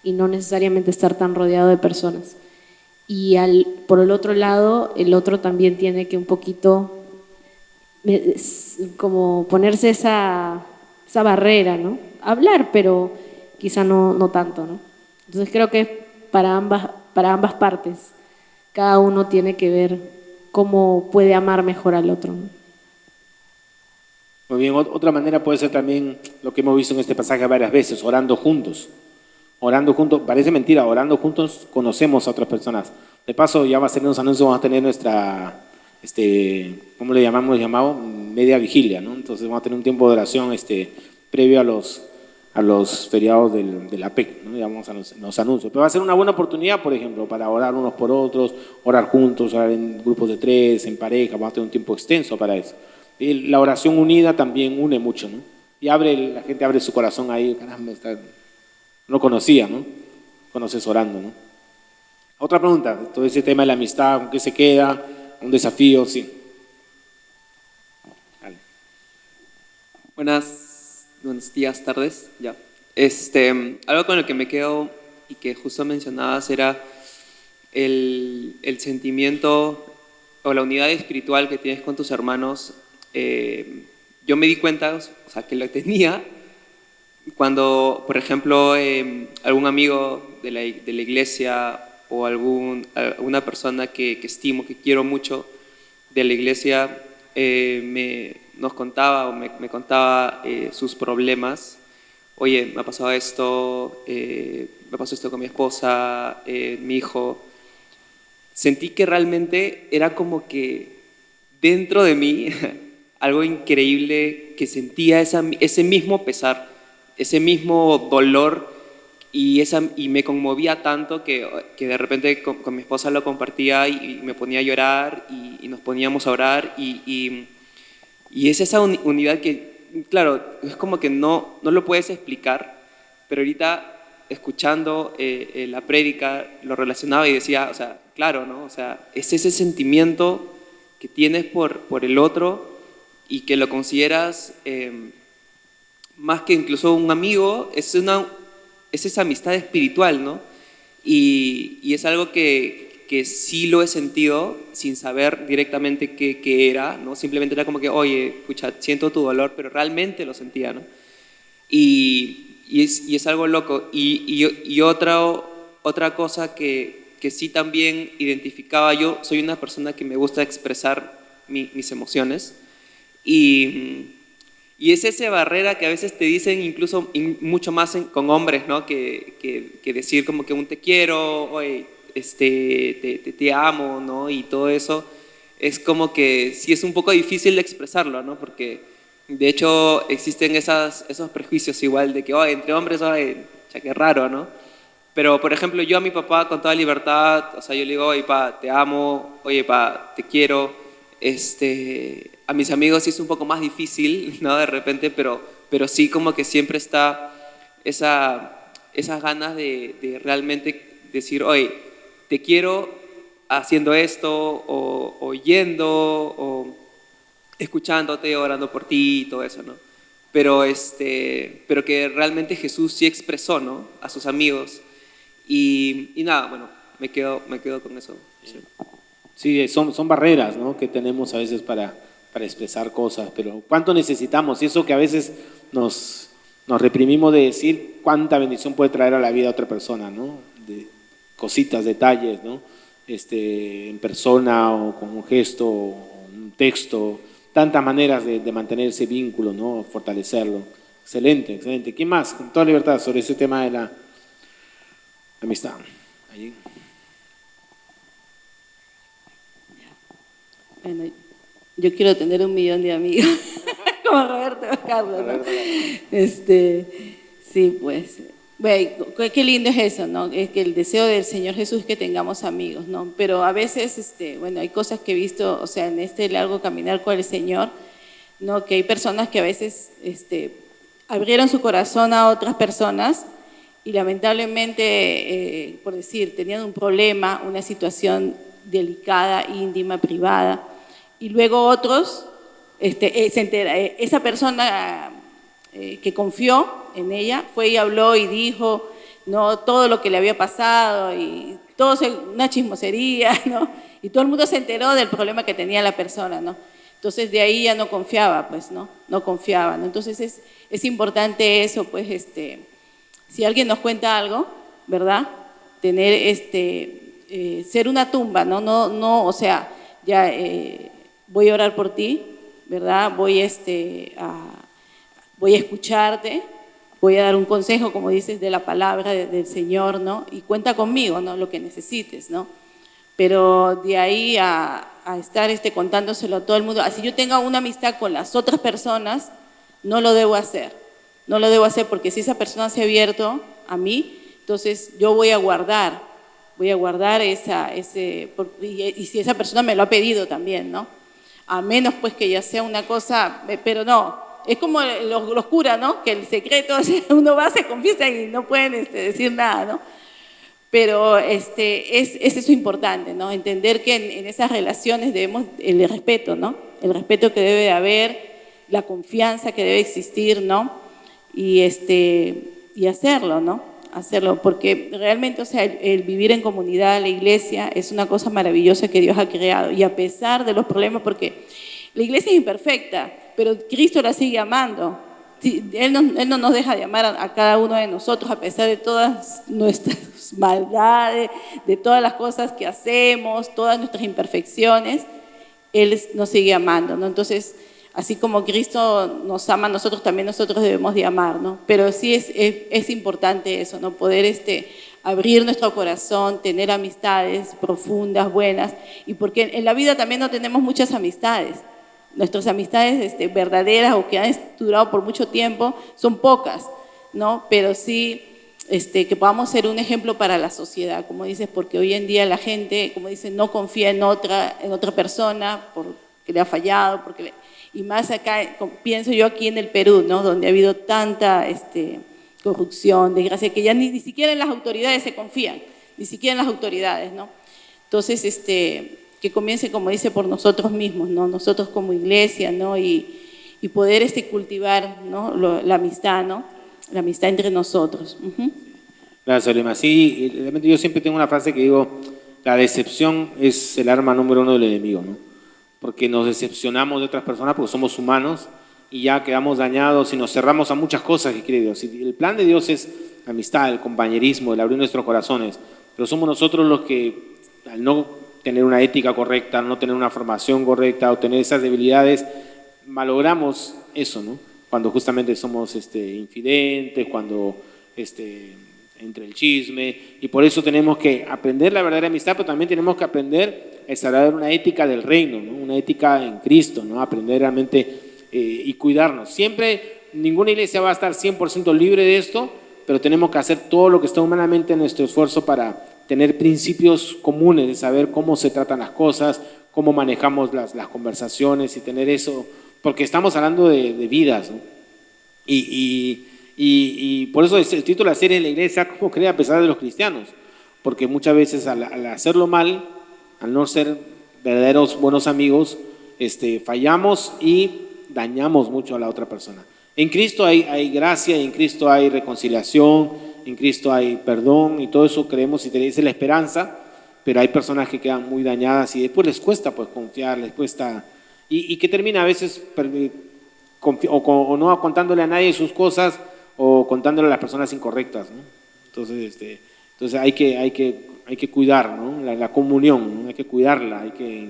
Y no necesariamente estar tan rodeado de personas. Y por el otro lado, el otro también tiene que un poquito como ponerse esa barrera, ¿no? Hablar, pero quizá no tanto, ¿no? Entonces creo que para ambas partes, cada uno tiene que ver cómo puede amar mejor al otro, ¿no? Muy bien, otra manera puede ser también lo que hemos visto en este pasaje varias veces, orando juntos. Orando juntos, parece mentira, orando juntos conocemos a otras personas. De paso, ya va a ser unos anuncios, vamos a tener nuestra, ¿cómo le llamamos? Media vigilia, ¿no? Entonces vamos a tener un tiempo de oración previo a los feriados de la PEC, ¿no? Ya vamos a los anuncios. Pero va a ser una buena oportunidad, por ejemplo, para orar unos por otros, orar juntos, orar en grupos de 3, en pareja, vamos a tener un tiempo extenso para eso. Y la oración unida también une mucho, ¿no? Y la gente abre su corazón ahí, caramba, no conocía, ¿no? Conoces orando, ¿no? Otra pregunta, todo ese tema de la amistad, ¿con qué se queda? Un desafío, sí. Dale. Buenos días, tardes, ya. Algo con lo que me quedo y que justo mencionabas era el sentimiento o la unidad espiritual que tienes con tus hermanos. Yo me di cuenta, o sea, que lo tenía cuando, por ejemplo, algún amigo de la iglesia o alguna persona que estimo, que quiero mucho de la iglesia, nos contaba o me contaba sus problemas. Oye, me ha pasado esto, me pasó esto con mi esposa, mi hijo. Sentí que realmente era como que dentro de mí algo increíble, que sentía ese mismo pesar, ese mismo dolor, y me conmovía tanto que de repente con mi esposa lo compartía y me ponía a llorar y nos poníamos a orar y es esa unidad que, claro, es como que no lo puedes explicar, pero ahorita escuchando la prédica lo relacionaba y decía, o sea, claro, ¿no? O sea, es ese sentimiento que tienes por el otro y que lo consideras más que incluso un amigo, es esa amistad espiritual, ¿no? Y es algo que sí lo he sentido sin saber directamente qué era, ¿no? Simplemente era como que, oye, escucha, siento tu dolor, pero realmente lo sentía, ¿no? Y es algo loco. Y otra cosa que sí también identificaba, yo soy una persona que me gusta expresar mis emociones, y es esa barrera que a veces te dicen, incluso mucho más con hombres, ¿no? Que decir como que un te quiero, oye, te amo, ¿no? Y todo eso es como que sí es un poco difícil de expresarlo, ¿no? Porque de hecho existen esos prejuicios igual de que, oye, entre hombres, oye, ya qué raro, ¿no? Pero, por ejemplo, yo a mi papá con toda libertad, o sea, yo le digo, oye, pa, te amo, oye, pa, te quiero. A mis amigos sí es un poco más difícil, ¿no? De repente, pero sí como que siempre está esas ganas de realmente decir, oye, te quiero haciendo esto, o yendo, o escuchándote, orando por ti y todo eso, ¿no? Pero que realmente Jesús sí expresó, ¿no? A sus amigos. Y nada, bueno, me quedo con eso. Sí. Sí, son barreras, ¿no?, que tenemos a veces para expresar cosas, pero ¿cuánto necesitamos? Y eso que a veces nos reprimimos de decir cuánta bendición puede traer a la vida a otra persona, ¿no? De cositas, detalles, ¿no? En persona o con un gesto, o un texto, tantas maneras de mantener ese vínculo, ¿no? Fortalecerlo. Excelente, excelente. ¿Quién más? Con toda libertad sobre ese tema de la amistad. Allí. Bueno, yo quiero tener 1 millón de amigos, como Roberto Carlos, ¿no? Sí, pues, bueno, qué lindo es eso, ¿no? Es que el deseo del Señor Jesús es que tengamos amigos, ¿no? Pero a veces, bueno, hay cosas que he visto, o sea, en este largo caminar con el Señor, ¿no? Que hay personas que a veces, abrieron su corazón a otras personas y lamentablemente, por decir, tenían un problema, una situación delicada, íntima, privada, y luego otros, se entera, esa persona que confió en ella fue y habló y dijo, ¿no?, todo lo que le había pasado y todo una chismosería, ¿no? Y todo el mundo se enteró del problema que tenía la persona, ¿no? Entonces de ahí ya no confiaba, pues, ¿no? No confiaba, ¿no? Entonces es importante eso, pues, si alguien nos cuenta algo, ¿verdad? Tener, ser una tumba, ¿no? No, o sea, ya voy a orar por ti, ¿verdad? Voy a escucharte, voy a dar un consejo, como dices, de la palabra del Señor, ¿no? Y cuenta conmigo, ¿no? Lo que necesites, ¿no? Pero de ahí a estar contándoselo a todo el mundo, así yo tenga una amistad con las otras personas, no lo debo hacer. No lo debo hacer porque si esa persona se ha abierto a mí, entonces yo voy a guardar y si esa persona me lo ha pedido también, ¿no? A menos pues que ya sea una cosa, pero no, es como los curas, ¿no? Que el secreto, uno va, se confiesa y no pueden decir nada, ¿no? Pero es eso importante, ¿no? Entender que en esas relaciones debemos el respeto, ¿no? El respeto que debe de haber, la confianza que debe existir, ¿no? Y hacerlo, ¿no? Hacerlo, porque realmente, o sea, el vivir en comunidad, la iglesia, es una cosa maravillosa que Dios ha creado. Y a pesar de los problemas, porque la iglesia es imperfecta, pero Cristo la sigue amando. Él no nos deja de amar a cada uno de nosotros, a pesar de todas nuestras maldades, de todas las cosas que hacemos, todas nuestras imperfecciones, Él nos sigue amando, ¿no? Entonces, así como Cristo nos ama, nosotros también nosotros debemos de amar, ¿no? Pero sí es importante eso, ¿no? Poder abrir nuestro corazón, tener amistades profundas, buenas, y porque en la vida también no tenemos muchas amistades. Nuestras amistades verdaderas o que han durado por mucho tiempo son pocas, ¿no? Pero sí que podamos ser un ejemplo para la sociedad, como dices, porque hoy en día la gente, como dices, no confía en otra persona porque le ha fallado, y más acá, pienso yo aquí en el Perú, ¿no? Donde ha habido tanta corrupción, desgracia, que ya ni siquiera en las autoridades se confían, ni siquiera en las autoridades, ¿no? Entonces, que comience, como dice, por nosotros mismos, ¿no? Nosotros como iglesia, ¿no? Y poder cultivar, ¿no? La amistad, ¿no? La amistad entre nosotros. Gracias, Olema. Sí, realmente yo siempre tengo una frase que digo, la decepción es el arma número 1 del enemigo, ¿no? Porque nos decepcionamos de otras personas porque somos humanos y ya quedamos dañados y nos cerramos a muchas cosas que quiere Dios. Y el plan de Dios es la amistad, el compañerismo, el abrir nuestros corazones, pero somos nosotros los que, al no tener una ética correcta, no tener una formación correcta o tener esas debilidades, malogramos eso, ¿no? Cuando justamente somos infidentes, cuando entre el chisme, y por eso tenemos que aprender la verdadera amistad, pero también tenemos que aprender a desarrollar una ética del reino, ¿no? Una ética en Cristo, ¿no? Aprender realmente y cuidarnos. Siempre, ninguna iglesia va a estar 100% libre de esto, pero tenemos que hacer todo lo que está humanamente en nuestro esfuerzo para tener principios comunes de saber cómo se tratan las cosas, cómo manejamos las conversaciones y tener eso, porque estamos hablando de vidas, ¿no? Y por eso es el título de la serie de la iglesia, ¿cómo cree a pesar de los cristianos? Porque muchas veces al hacerlo mal, al no ser verdaderos buenos amigos, fallamos y dañamos mucho a la otra persona. En Cristo hay gracia, en Cristo hay reconciliación, en Cristo hay perdón y todo eso creemos y esa es la esperanza, pero hay personas que quedan muy dañadas y después les cuesta pues confiar, les cuesta, y que termina a veces o no contándole a nadie sus cosas o contándole a las personas incorrectas, ¿no? Entonces hay que cuidar, ¿no? la comunión, ¿no? Hay que cuidarla, hay que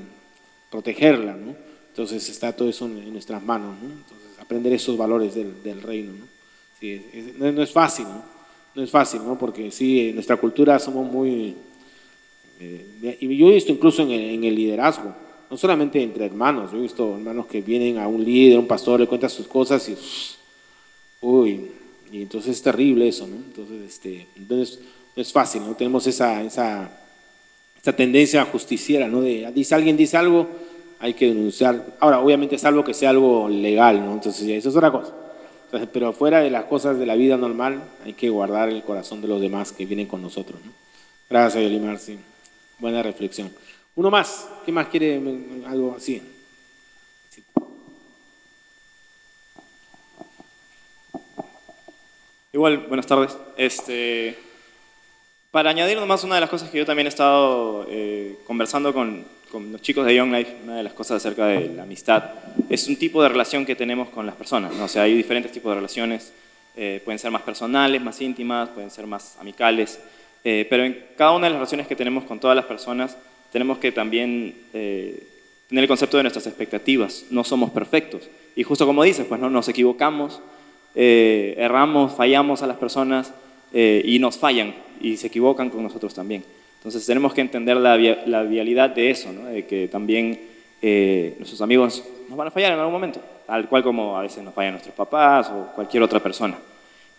protegerla, ¿no? Entonces está todo eso en nuestras manos, ¿no? Entonces aprender esos valores del reino, ¿no? Sí, no es fácil, ¿no? No es fácil, ¿no? Porque sí, en nuestra cultura somos muy... y yo he visto incluso en el liderazgo, no solamente entre hermanos, yo he visto hermanos que vienen a un líder, un pastor, le cuentan sus cosas y... Uy, y entonces es terrible eso, ¿no? Entonces no es fácil, ¿no? Tenemos esa tendencia justiciera, ¿no? Alguien dice algo, hay que denunciar. Ahora, obviamente es algo que sea algo legal, ¿no? Entonces eso es otra cosa. Entonces, pero fuera de las cosas de la vida normal, hay que guardar el corazón de los demás que vienen con nosotros, ¿no? Gracias, Yolimar, sí. Buena reflexión. Uno más. ¿Qué más quiere? Algo así. Sí. Igual, buenas tardes. Para añadir nomás una de las cosas que yo también he estado conversando con los chicos de Young Life, una de las cosas acerca de la amistad, es un tipo de relación que tenemos con las personas, ¿no? O sea, hay diferentes tipos de relaciones, pueden ser más personales, más íntimas, pueden ser más amicales, pero en cada una de las relaciones que tenemos con todas las personas, tenemos que también tener el concepto de nuestras expectativas. No somos perfectos. Y justo como dices, pues no nos equivocamos, erramos, fallamos a las personas y nos fallan y se equivocan con nosotros también. Entonces tenemos que entender la vialidad de eso, ¿no? De que también nuestros amigos nos van a fallar en algún momento, tal cual como a veces nos fallan nuestros papás o cualquier otra persona.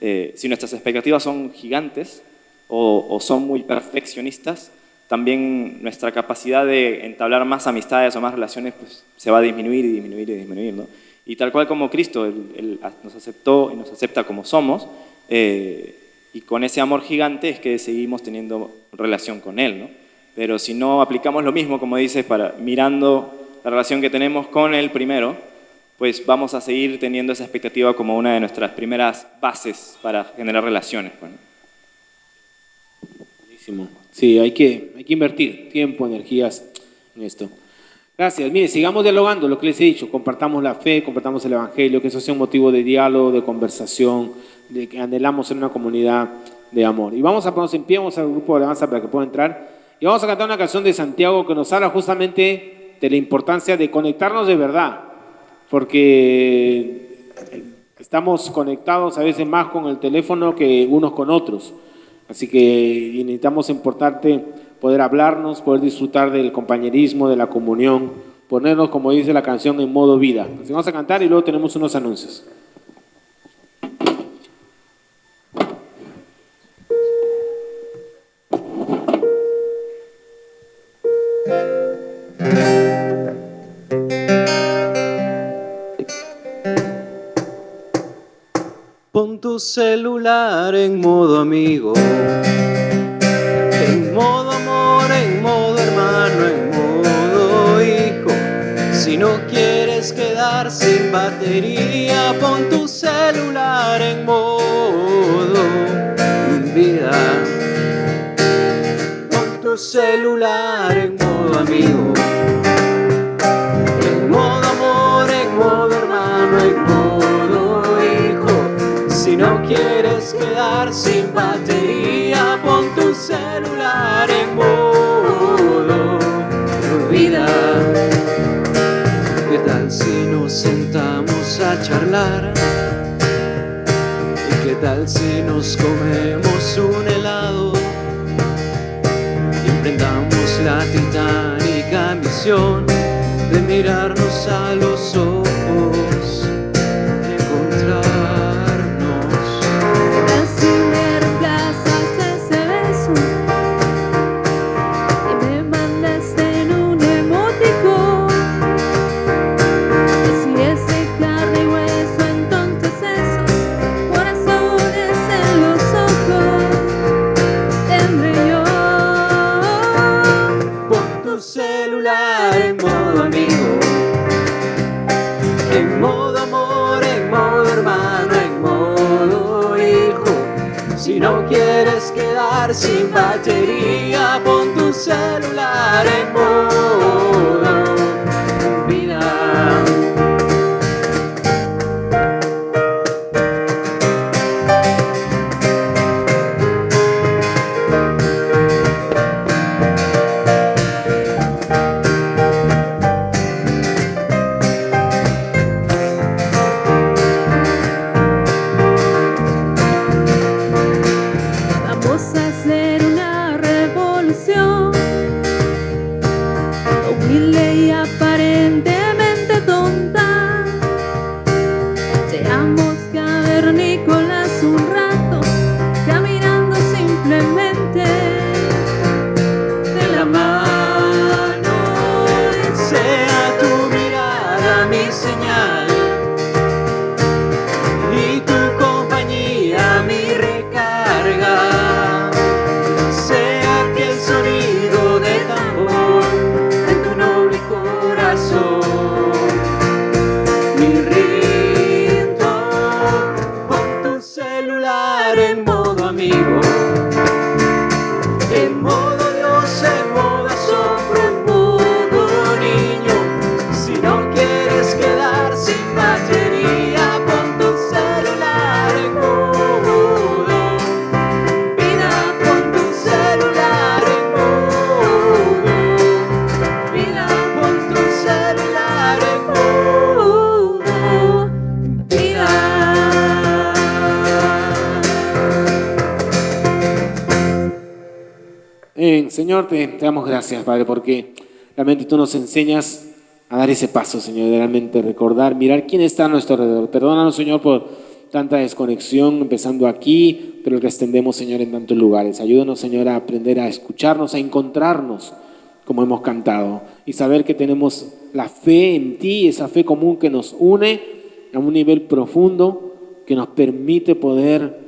Si nuestras expectativas son gigantes o son muy perfeccionistas, también nuestra capacidad de entablar más amistades o más relaciones pues, se va a disminuir y disminuir y disminuir, ¿no? Y tal cual como Cristo, Él nos aceptó y nos acepta como somos, y con ese amor gigante es que seguimos teniendo relación con Él, ¿no? Pero si no aplicamos lo mismo, como dices, mirando la relación que tenemos con Él primero, pues vamos a seguir teniendo esa expectativa como una de nuestras primeras bases para generar relaciones. Bueno. Buenísimo. Sí, hay que invertir tiempo, energías en esto. Gracias. Mire, sigamos dialogando, lo que les he dicho, compartamos la fe, compartamos el evangelio, que eso sea un motivo de diálogo, de conversación, de que anhelamos en una comunidad de amor. Y vamos a ponernos en pie, vamos al grupo de alabanza para que pueda entrar, y vamos a cantar una canción de Santiago que nos habla justamente de la importancia de conectarnos de verdad, porque estamos conectados a veces más con el teléfono que unos con otros. Así que necesitamos importante poder hablarnos, poder disfrutar del compañerismo, de la comunión, ponernos, como dice la canción, en modo vida. Entonces vamos a cantar y luego tenemos unos anuncios. Pon tu celular en modo amigo, en modo amor, en modo hermano, en modo hijo. Si no quieres quedar sin batería, pon tu celular en modo vida. Pon tu celular en modo amigo, en modo amor, en modo hermano, en modo hijo. Si no quieres quedar sin batería, pon tu celular en modo vida. ¿Qué tal si nos sentamos a charlar? ¿Y qué tal si nos comemos un helado? Y emprendamos la titánica misión de mirarnos a los ojos y encontrarnos. Si me reemplazas ese beso y me mandas en un emoticón, y si ese carne y hueso, entonces esos corazones en los ojos tendré yo. Pon tu celular en modo amigo, en modo amor, en modo hermano, en modo hijo. Si no quieres quedar sin batería, pon tu celular en modo vida. Vamos a hacer una revolución, humilde y aparentemente tonta. Seamos cavernícolas un rato, caminando simplemente de la mano. Sea tu mirada mi señal y tu compañía mi recarga. Sea que el sonido de tambor en tu noble corazón mi ritmo. Pon tu celular en modo amigo, en modo Dios, en modo asombro, en modo niño. Si no quieres quedar sin batería, pon tu celular en modo vida. Pon tu celular en modo vida. Pon tu celular en modo vida. Señor, te damos gracias, Padre, porque realmente tú nos enseñas a dar ese paso, Señor, de realmente recordar, mirar quién está a nuestro alrededor. Perdónanos, Señor, por tanta desconexión, empezando aquí, pero que extendemos, Señor, en tantos lugares. Ayúdanos, Señor, a aprender a escucharnos, a encontrarnos, como hemos cantado, y saber que tenemos la fe en ti, esa fe común que nos une a un nivel profundo, que nos permite poder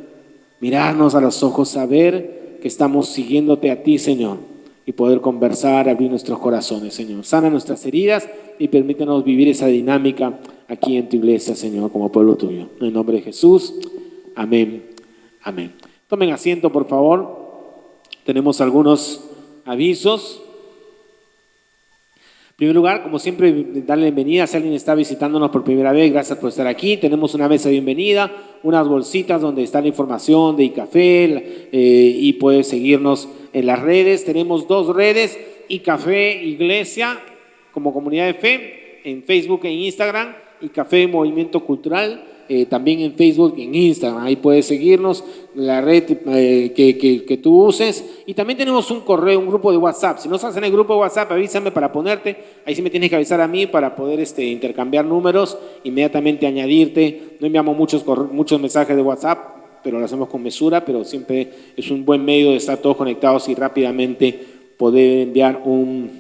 mirarnos a los ojos, saber que estamos siguiéndote a ti, Señor, y poder conversar, abrir nuestros corazones, Señor. Sana nuestras heridas y permítenos vivir esa dinámica aquí en tu iglesia, Señor, como pueblo tuyo. En el nombre de Jesús, amén, amén. Tomen asiento, por favor. Tenemos algunos avisos. En primer lugar, como siempre, darle bienvenida si alguien está visitándonos por primera vez. Gracias por estar aquí. Tenemos una mesa de bienvenida, unas bolsitas donde está la información de iCafé y puedes seguirnos en las redes. Tenemos 2 redes, iCafé Iglesia como comunidad de fe, en Facebook e Instagram, iCafé Movimiento Cultural, también en Facebook y en Instagram. Ahí puedes seguirnos, la red que tú uses. Y también tenemos un correo, un grupo de WhatsApp. Si no estás en el grupo de WhatsApp, avísame para ponerte. Ahí sí me tienes que avisar a mí para poder intercambiar números, inmediatamente añadirte. No enviamos muchos mensajes de WhatsApp, pero lo hacemos con mesura, pero siempre es un buen medio de estar todos conectados y rápidamente poder enviar un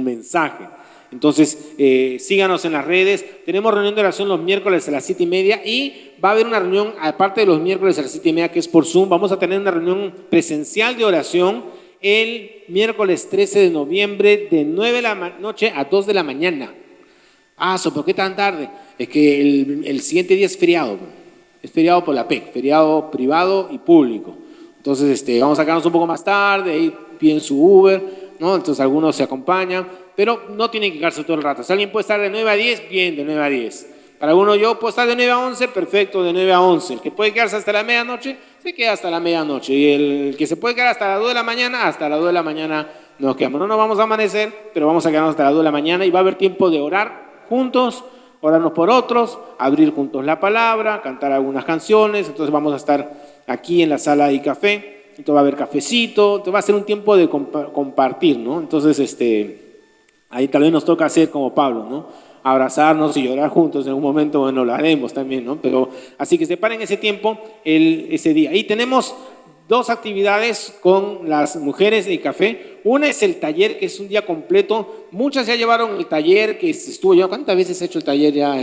mensaje. Entonces, síganos en las redes. Tenemos reunión de oración los miércoles a las 7:30 y va a haber una reunión, aparte de los miércoles a las 7:30, que es por Zoom. Vamos a tener una reunión presencial de oración el miércoles 13 de noviembre de 9 de la noche a 2 de la mañana. ¿Por qué tan tarde? Es que el siguiente día es feriado. Es feriado por la PEC, feriado privado y público. Entonces, vamos a sacarnos un poco más tarde, ahí piden su Uber, ¿no? Entonces algunos se acompañan, pero no tienen que quedarse todo el rato. Si alguien puede estar de 9 a 10, bien, de 9 a 10. Para alguno, yo puedo estar de 9 a 11, perfecto, de 9 a 11. El que puede quedarse hasta la medianoche, se queda hasta la medianoche. Y el que se puede quedar hasta las 2 de la mañana, hasta las 2 de la mañana nos quedamos. No nos vamos a amanecer, pero vamos a quedarnos hasta las 2 de la mañana y va a haber tiempo de orar juntos, orarnos por otros, abrir juntos la palabra, cantar algunas canciones. Entonces vamos a estar aquí en la sala de café. Entonces va a haber cafecito, entonces va a ser un tiempo de compartir, ¿no? Entonces, ahí tal vez nos toca hacer como Pablo, ¿no? Abrazarnos y llorar juntos en un momento, bueno, lo haremos también, ¿no? Pero así que separen ese tiempo, ese día. Y tenemos 2 actividades con las mujeres de café. Una es el taller, que es un día completo. Muchas ya llevaron el taller que estuvo yo. ¿Cuántas veces he hecho el taller ya?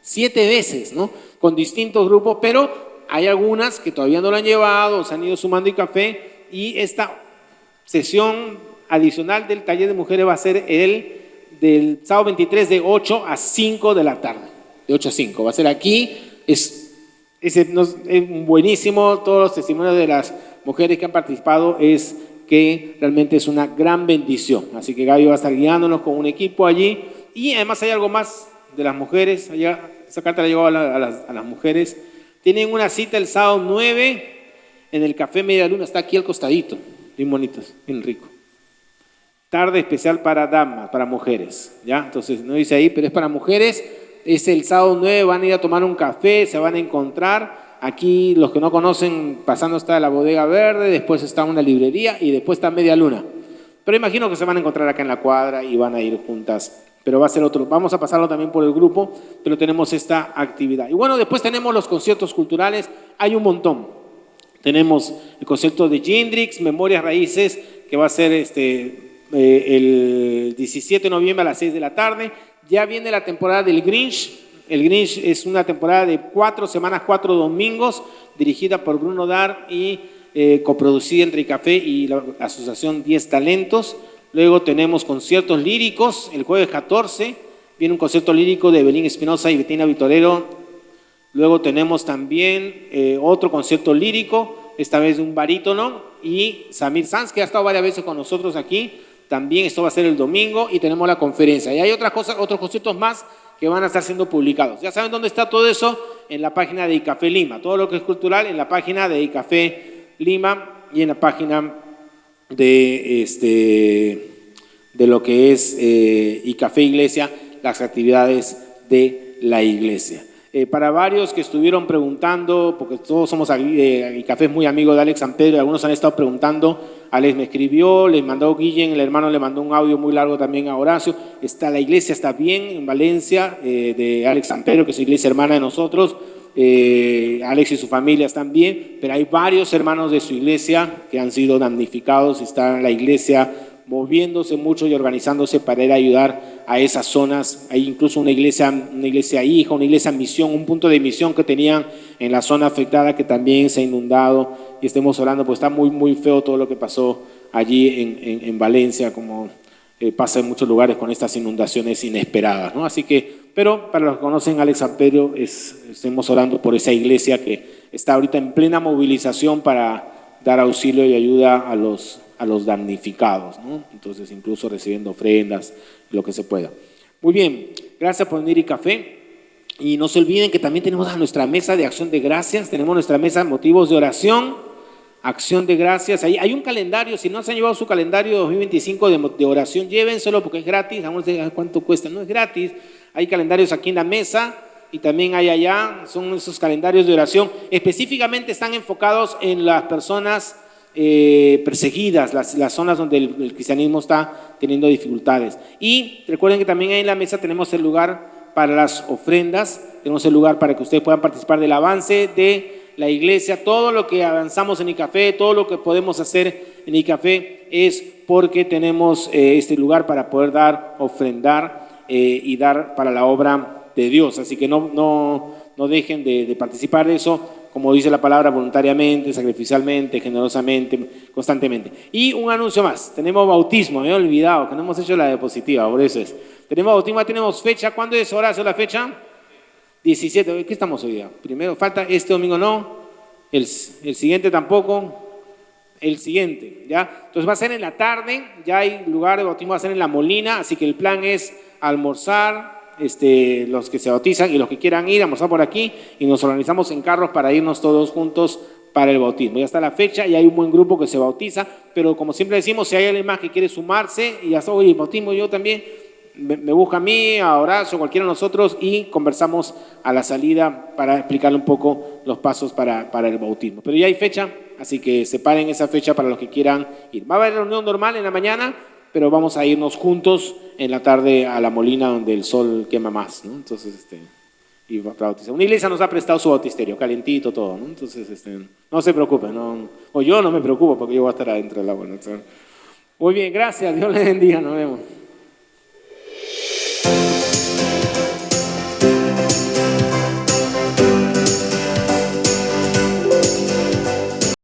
7 veces, ¿no? Con distintos grupos, pero hay algunas que todavía no lo han llevado, se han ido sumando y café, y esta sesión adicional del taller de mujeres va a ser del sábado 23 de 8 a 5 de la tarde, de 8 a 5. Va a ser aquí, es buenísimo, todos los testimonios de las mujeres que han participado es que realmente es una gran bendición. Así que Gaby va a estar guiándonos con un equipo allí. Y además hay algo más de las mujeres. Esa carta la llegó a las mujeres. Tienen una cita el sábado 9 en el Café Media Luna. Está aquí al costadito. Bien bonitos, bien rico. Tarde especial para damas, para mujeres. ¿Ya? Entonces no dice ahí, pero es para mujeres. Es el sábado 9, van a ir a tomar un café, se van a encontrar. Aquí, los que no conocen, pasando está la Bodega Verde, después está una librería y después está Media Luna. Pero imagino que se van a encontrar acá en la cuadra y van a ir juntas. Pero va a ser otro. Vamos a pasarlo también por el grupo, pero tenemos esta actividad. Y bueno, después tenemos los conciertos culturales. Hay un montón. Tenemos el concierto de Jindrix, Memorias Raíces, que va a ser el 17 de noviembre a las 6 de la tarde. Ya viene la temporada del Grinch. El Grinch es una temporada de 4 semanas, 4 domingos, dirigida por Bruno Dar y coproducida entre Café y la Asociación 10 Talentos. Luego tenemos conciertos líricos. El jueves 14 viene un concierto lírico de Belín Espinosa y Betina Vitorero. Luego tenemos también otro concierto lírico, esta vez de un barítono, y Samir Sanz, que ha estado varias veces con nosotros aquí. También esto va a ser el domingo y tenemos la conferencia. Y hay otras cosas, otros conciertos más que van a estar siendo publicados. Ya saben dónde está todo eso, en la página de ICAFE Lima. Todo lo que es cultural en la página de ICAFE Lima y en la página de lo que es ICAFE Iglesia, las actividades de la iglesia. Para varios que estuvieron preguntando, porque todos somos ICAFE es muy amigo de Alex San Pedro, y algunos han estado preguntando. Alex me escribió, les mandó Guillén, el hermano le mandó un audio muy largo también a Horacio. La iglesia está bien en Valencia, de Alex San Pedro, que es iglesia hermana de nosotros. Alex y su familia están bien, pero hay varios hermanos de su iglesia que han sido damnificados. Está la iglesia moviéndose mucho y organizándose para ir a ayudar a esas zonas. Hay incluso una iglesia hija, una iglesia misión, un punto de misión que tenían en la zona afectada que también se ha inundado, y estemos orando, pues está muy, muy feo todo lo que pasó allí en Valencia, como pasa en muchos lugares con estas inundaciones inesperadas, ¿no? Así que, pero para los que conocen a Alex San Pedro, estemos orando por esa iglesia que está ahorita en plena movilización para dar auxilio y ayuda a los damnificados, ¿no? Entonces, incluso recibiendo ofrendas, lo que se pueda. Muy bien, gracias por venir ICAFE. Y no se olviden que también tenemos a nuestra mesa de acción de gracias, tenemos nuestra mesa motivos de oración, acción de gracias. Ahí hay un calendario, si no se han llevado su calendario 2025 de oración, llévenselo porque es gratis. Vamos a ver cuánto cuesta, no es gratis. Hay calendarios aquí en la mesa y también hay allá, son esos calendarios de oración. Específicamente están enfocados en las personas perseguidas, las zonas donde el cristianismo está teniendo dificultades. Y recuerden que también ahí en la mesa tenemos el lugar para las ofrendas, tenemos el lugar para que ustedes puedan participar del avance de la iglesia. Todo lo que avanzamos en ICAFE, todo lo que podemos hacer en ICAFE es porque tenemos este lugar para poder dar, ofrendar y dar para la obra de Dios. Así que no dejen de participar de eso, como dice la palabra, voluntariamente, sacrificialmente, generosamente, constantemente. Y un anuncio más, tenemos bautismo, me he olvidado que no hemos hecho la diapositiva, por eso es. Tenemos bautismo, tenemos fecha. ¿Cuándo es, Horacio, la fecha? 17, ¿qué estamos hoy día? Primero, falta este domingo, no, el siguiente tampoco, el siguiente, ¿ya? Entonces va a ser en la tarde, ya hay lugar de bautismo, va a ser en La Molina, así que el plan es almorzar, los que se bautizan y los que quieran ir, almorzar por aquí, y nos organizamos en carros para irnos todos juntos para el bautismo. Ya está la fecha y hay un buen grupo que se bautiza, pero como siempre decimos, si hay alguien más que quiere sumarse y ya oye, bautismo yo también, me busca a mí, a Horacio, cualquiera de nosotros, y conversamos a la salida para explicarle un poco los pasos para el bautismo. Pero ya hay fecha, así que separen esa fecha para los que quieran ir. Va a haber reunión normal en la mañana, pero vamos a irnos juntos en la tarde a La Molina, donde el sol quema más, ¿no? Entonces, y para bautizar. Una iglesia nos ha prestado su bautisterio, calentito, todo, ¿no? Entonces, no se preocupen, o yo no me preocupo porque yo voy a estar adentro del agua, ¿no? Muy bien, gracias, Dios les bendiga, nos vemos.